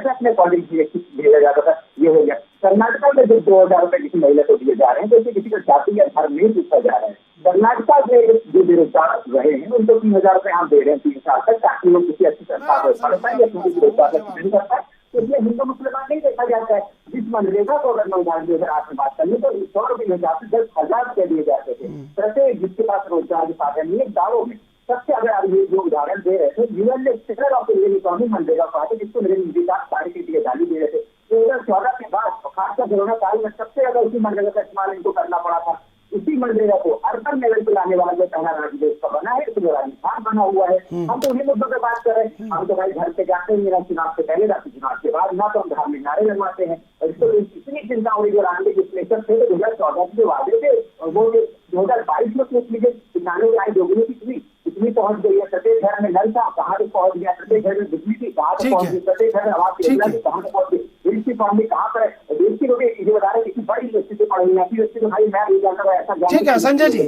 अपने अकॉर्डिंग भेजा जाता था। ये हो गया कर्नाटका में जो 2,000 रुपए किसी महिला को दिए जा रहे हैं, जैसे किसी का जाति या धर्म नहीं पूछा जा रहा है। कर्नाटका में जो बेरोजगार रहे हैं उनको 3,000 रुपए हम दे रहे हैं 3 साल तक, ताकि वो किसी अच्छी संस्था में पढ़ पाए या किसी बेरोजगार कर पाए। तो इसलिए हिंदू मुसलमान नहीं देखा जाता है। जिस मनरेगा को अगर मैं उदाहरण देकर आपसे बात कर लूँ तो 100 रुपये के हिसाब से 10,000 रुपये दिए जाते थे प्रत्येक जिसके पास रोजगार के साधन नहीं है। गाँवों में सबसे अगर आप ये जो उदाहरण दे रहे थे, यूएन ने central of Indian economy MNREGA कहा था, जिसको मेरे विकास कार्य के लिए गाली दे रहे थे। 2014 के बाद खासकर कोरोना काल में सबसे ज्यादा उसी मनरेगा का इस्तेमाल इनको करना पड़ा था। इसी मनरेगा को अर्बन लेवल पे लाने वाला जो पहला राज्य देश का बना है, तो राजस्थान बना हुआ है। हम तो उन्हीं मुद्दों पर बात कर रहे हैं। हम तो भाई घर पे जाते हैं, ना चुनाव से पहले ना चुनाव के बाद, ना तो हम धार्मिक नारे लगवाते हैं। और इसको इतनी चिंता हो रही जो रामदेव विश्लेषक थे 2014 के वादे थे, और वो 2022 में पूछ लीजिए किसानों की आय दोगुनी कितनी पहुंच गई है। प्रत्येक घर में नल था, कहाँ तक पहुंच गया, प्रत्येक घर में बिजली थी, कहाँ तक पहुंच गई, प्रत्येक घर में आवास योजना थी, कहाँ तक पहुंच गई, देश की इकोनॉमी कहाँ पर है। देश की लोग ये बता रहे हैं, किसी बड़ी स्थिति पड़ेगी या फिर उससे भाई मैं नहीं जाता ऐसा। ठीक है संजय जी,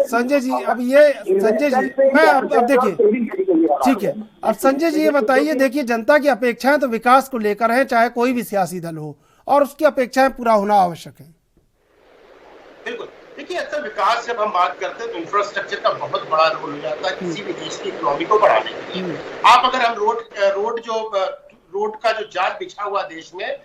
संजय जी अब ये संजय जी मैं अब देखिए ठीक है, अब संजय जी ये बताइए, देखिए जनता की अपेक्षाएं तो विकास को लेकर है, चाहे कोई भी सियासी दल हो, और उसकी अपेक्षाएं पूरा होना आवश्यक है। बिल्कुल, देखिए अक्सर विकास जब हम बात करते हैं तो इंफ्रास्ट्रक्चर का बहुत बड़ा रोल हो जाता है किसी भी देश की इकोनॉमी को बढ़ाने के लिए। आप अगर हम रोड का जो जाल बिछा हुआ देश में,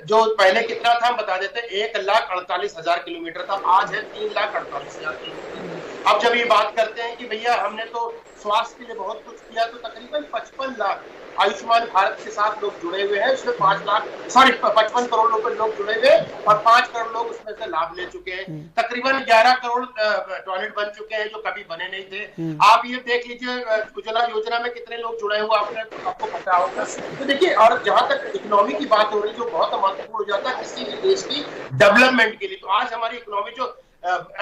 जो पहले कितना था हम बता देते हैं, 1,48,000 किलोमीटर था, आज है 3,48,000 किलोमीटर। अब जब ये बात करते हैं कि भैया हमने तो स्वास्थ्य के लिए बहुत कुछ किया, तो तकरीबन 55 लाख आयुष्मान भारत के साथ लोग जुड़े हुए हैं, उसमें 55 करोड़ लोग जुड़े हुए और 5 करोड़ लोग उसमें से लाभ ले चुके हैं। तकरीबन 11 करोड़ टॉयलेट बन चुके हैं जो कभी बने नहीं थे। आप ये देख लीजिए उज्ज्वला योजना में कितने लोग जुड़े हुए आपको पता होगा। तो देखिए, और जहां तक इकोनॉमी की बात हो रही जो बहुत महत्वपूर्ण हो जाता है किसी भी देश की डेवलपमेंट के लिए, तो आज हमारी इकोनॉमी जो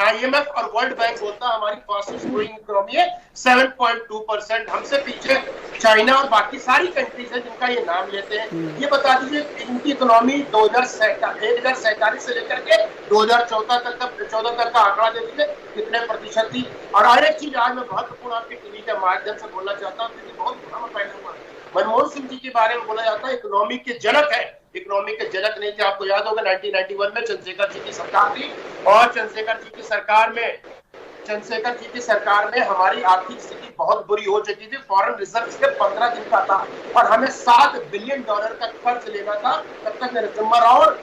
IMF और वर्ल्ड बैंक बोलता है हमारी फास्टेस्ट ग्रोइंग इकोनॉमी है 7.2%। हमसे पीछे चाइना और बाकी सारी कंट्रीज है जिनका ये नाम लेते हैं। ये बता दीजिए इनकी इकोनॉमी 2047 से लेकर के 2014 तक का आंकड़ा दे दीजिए कितने प्रतिशत थी। और और एक चीज आज मैं महत्वपूर्ण आपके टीवी के माध्यम से बोलना चाहता हूँ, क्योंकि बहुत बुरा पहले हुआ मनमोहन सिंह जी के बारे में बोला जाता है इकोनॉमी के जनक है। इकोनॉमी के जनक नहीं थे, आपको याद होगा 1991 में चंद्रशेखर जी की सरकार थी, और चंद्रशेखर जी की सरकार में हमारी आर्थिक स्थिति बहुत बुरी हो चुकी थी। फॉरेन रिजर्व सिर्फ 15 दिन का था और हमें $7 बिलियन का कर्ज लेना था। तब तक नरसिम्हा राव और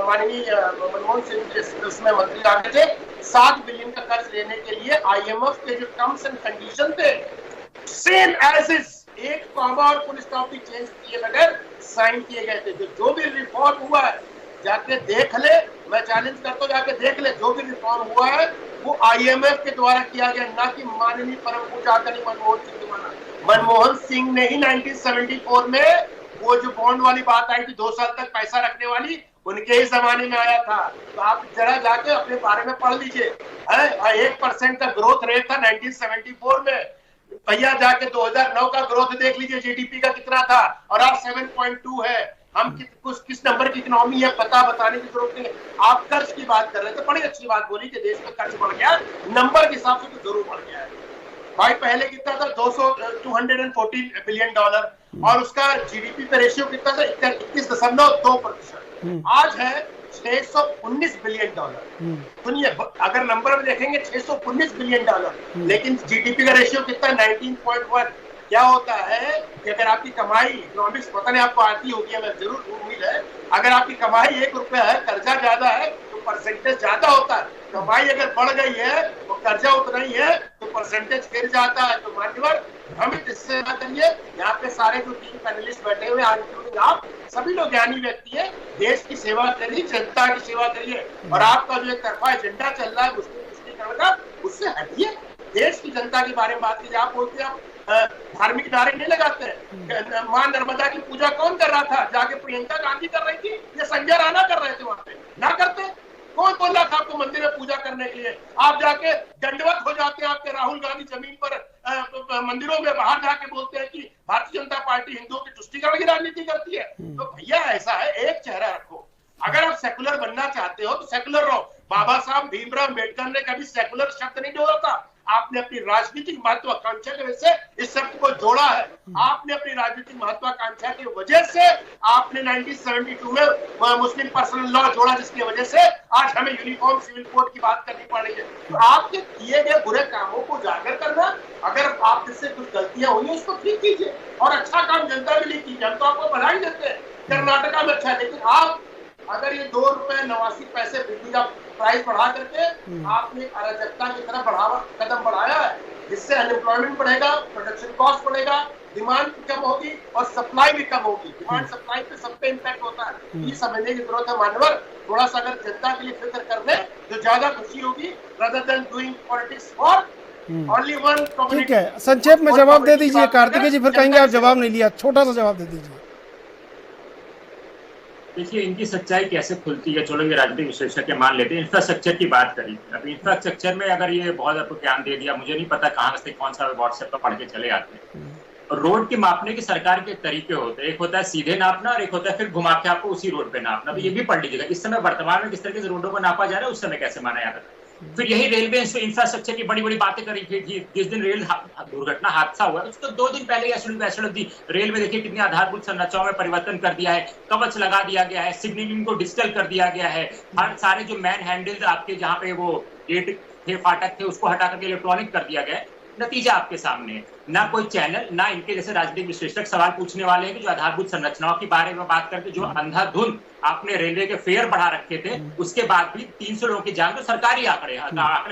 माननीय मनमोहन सिंह उसमें मंत्री आ गए थे। 7 बिलियन का कर्ज लेने के लिए IMF के जो टर्म्स एंड कंडीशन थे सेम एज इज, एक कॉमा और फुल स्टॉप भी चेंज किए बगैर साइन किए गए थे। जो भी रिफॉर्म हुआ है जाके देख ले, मैं चैलेंज करता हूँ जाके देख ले, जो भी रिफॉर्म हुआ है वो IMF के द्वारा किया गया, ना कि माननीय परम पूज्य आदरणीय मनमोहन सिंह द्वारा। मनमोहन सिंह ने ही 1974 में वो जो बॉन्ड वाली बात आई थी 2 साल तक पैसा रखने वाली, उनके ही जमाने में आया था। तो आप जरा जाके अपने बारे में पढ़ लीजिए। 1% का ग्रोथ रेट था 1974 में। भैया जाके 2009 का ग्रोथ देख लीजिए, GDP का कितना था, और आज 7.2 है। हम किस नंबर की इकोनॉमी है पता बताने की जरूरत नहीं। आप कर्ज की बात कर रहे थे, बड़ी अच्छी बात बोली कि देश में कर्ज बढ़ गया, नंबर के हिसाब से तो जरूर बढ़ गया है भाई। पहले कितना था 240 बिलियन डॉलर, और उसका GDP पे रेशियो कितना था 31.2%। आज है 619 बिलियन डॉलर। सुनिए, अगर नंबर में देखेंगे 619 बिलियन डॉलर, लेकिन GDP का रेशियो कितना 19.1। क्या होता है कि अगर आपकी कमाई, इकोनॉमिक्स पता नहीं आपको आती होगी, हमें जरूर उम्मीद है, अगर आपकी कमाई 1 रुपया है, कर्जा ज्यादा है तो परसेंटेज ज्यादा होता है। कमाई अगर बढ़ गई है तो कर्जा उतना ही है तो परसेंटेज गिर जाता है। तो मान्यवर हमें इससे ना करिए, यहाँ पे सारे जो 3 पैनलिस्ट बैठे हुए हैं, इंक्लूडिंग आप, सभी लोग ज्ञानी व्यक्ति है। देश की सेवा करिए, जनता की सेवा करिए, और आपका जो एक तरफा एजेंडा चल रहा है पुष्टिकरण का, उससे हटिए, देश की जनता के बारे में बात कीजिए। आप बोलते हैं धार्मिक नारे नहीं लगाते हैं। मां नर्मदा की पूजा कौन कर रहा था? जाके प्रियंका गांधी कर रही थी या संजय राणा कर रहे थे? वहां पे ना करते। कौन बोल रहा था आपको मंदिर में पूजा करने के लिए? आप जाके दंडवत हो जाते हैं। आपके राहुल गांधी जमीन पर मंदिरों में बाहर जाके बोलते हैं कि भारतीय जनता पार्टी हिंदुओं की तुष्टीकरण की राजनीति करती है। तो भैया ऐसा है, एक चेहरा रखो। अगर आप सेकुलर बनना चाहते हो तो सेकुलर रहो। बाबा साहब भीमराव अम्बेडकर ने कभी सेकुलर शब्द नहीं जोड़ा था। आपने अपनी राजनीतिक महत्वाकांक्षा की वजह से इस शब्द को जोड़ा है। आपने अपनी राजनीतिक महत्वाकांक्षा की वजह से आपने 1972 में मुस्लिम पर्सनल लॉ जोड़ा, जिसकी वजह से आज हमें यूनिफॉर्म सिविल कोड की बात करनी पड़ रही है। तो आपके किए गए बुरे कामों को उजागर करना, अगर आप इससे कुछ गलतियां हुई उसको ठीक कीजिए और अच्छा काम जनता के लिए कीजिए। हम तो आपको बधाई देते हैं, कर्नाटका में अच्छा है, लेकिन आप अगर ये ₹2.89 बिजली का प्राइस बढ़ा करके आपने अराजकता की तरफ कदम बढ़ाया है, जिससे अनएम्प्लॉयमेंट बढ़ेगा, प्रोडक्शन कॉस्ट बढ़ेगा, डिमांड कम होगी और सप्लाई भी कम होगी। डिमांड सप्लाई पे सब पे इम्पैक्ट होता है। ये समझने की जरूरत है मानवर। थोड़ा सा अगर जनता के लिए फिक्र कर ले तो ज्यादा खुशी होगी, rather than doing politics for only one community। ठीक है, संक्षेप में जवाब दे दीजिए कार्तिकेय जी, फिर कहेंगे आप जवाब नहीं लिया, छोटा सा जवाब दे दीजिए। देखिए, इनकी सच्चाई कैसे खुलती है, चलो ये राजनीतिक विश्लेषक मान लेते हैं। इंफ्रास्ट्रक्चर की बात करी, अब इंफ्रास्ट्रक्चर में अगर ये बहुत आपको ज्ञान दे दिया, मुझे नहीं पता कहाँ से कौन सा व्हाट्सएप पर पढ़ के चले आते हैं। रोड की मापने के सरकार के तरीके होते हैं, एक होता है सीधे नापना और एक होता है फिर घुमा के आपको उसी रोड पे नापना। तो ये भी पढ़ लीजिएगा, इस समय वर्तमान में किस तरीके से रोडों को नापा जा रहा है, उस समय कैसे माना जाता था। फिर यही रेलवे इंफ्रास्ट्रक्चर की बड़ी बड़ी बातें करी थी। जिस दिन रेल दुर्घटना हादसा हुआ उसको 2 दिन पहले एसडब्ल्यू दी रेल में, देखिए कितनी आधारभूत संरचनाओं में परिवर्तन कर दिया है, कवच लगा दिया गया है, सिग्नलिंग को डिजिटल कर दिया गया है, हर सारे जो मैन हैंडल आपके जहाँ पे वो गेट थे, फाटक थे, उसको हटा करके इलेक्ट्रॉनिक कर दिया गया है। नतीजा आपके सामने, ना कोई चैनल, ना इनके जैसे राजनीतिक विश्लेषक सवाल पूछने वाले हैं कि जो आधारभूत संरचनाओं के बारे में बात करते, जो अंधाधुंध आपने रेलवे के फेयर बढ़ा रखे थे, उसके बाद भी 300 लोगों की जान, तो सरकारी आंकड़े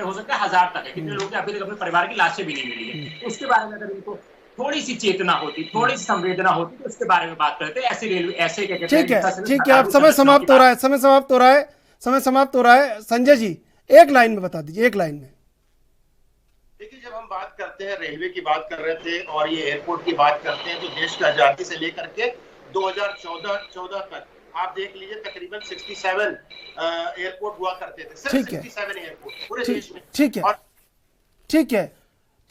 हो सकते हैं 1000 तक है, कितने लोग अभी तक अपने परिवार की लाशें भी नहीं मिली है। उसके बारे में अगर इनको थोड़ी सी चेतना होती, थोड़ी सी संवेदना होती, तो उसके बारे में बात करते। ऐसे रेलवे ऐसे क्या कहते हैं। ठीक है, अब समय समाप्त हो रहा है, समय समाप्त हो रहा है। संजय जी एक लाइन में बता दीजिए, एक लाइन में। देखिए, जब हम बात करते हैं, रेलवे की बात कर रहे थे और ये एयरपोर्ट की बात करते हैं, तो देश की आजादी से लेकर के 2014 तक आप देख लीजिए तकरीबन 67 एयरपोर्ट हुआ करते थे, सिर्फ 67 एयरपोर्ट पूरे देश में।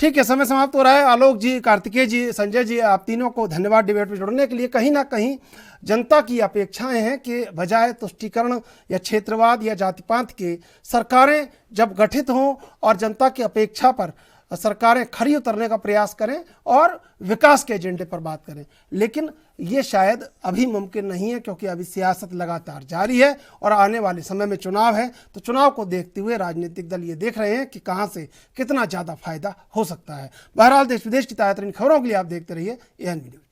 ठीक है, समय समाप्त हो रहा है। आलोक जी, कार्तिकेय जी, संजय जी, आप तीनों को धन्यवाद डिबेट में जुड़ने के लिए। कहीं ना कहीं जनता की अपेक्षाएं हैं कि बजाय तुष्टीकरण या क्षेत्रवाद या जातिपात के, सरकारें जब गठित हों और जनता की अपेक्षा पर सरकारें खरी उतरने का प्रयास करें और विकास के एजेंडे पर बात करें। लेकिन ये शायद अभी मुमकिन नहीं है, क्योंकि अभी सियासत लगातार जारी है और आने वाले समय में चुनाव है। तो चुनाव को देखते हुए राजनीतिक दल ये देख रहे हैं कि कहां से कितना ज़्यादा फायदा हो सकता है। बहरहाल देश विदेश की ताज़ा तरीन खबरों के लिए आप देखते रहिए ANB न्यूज़।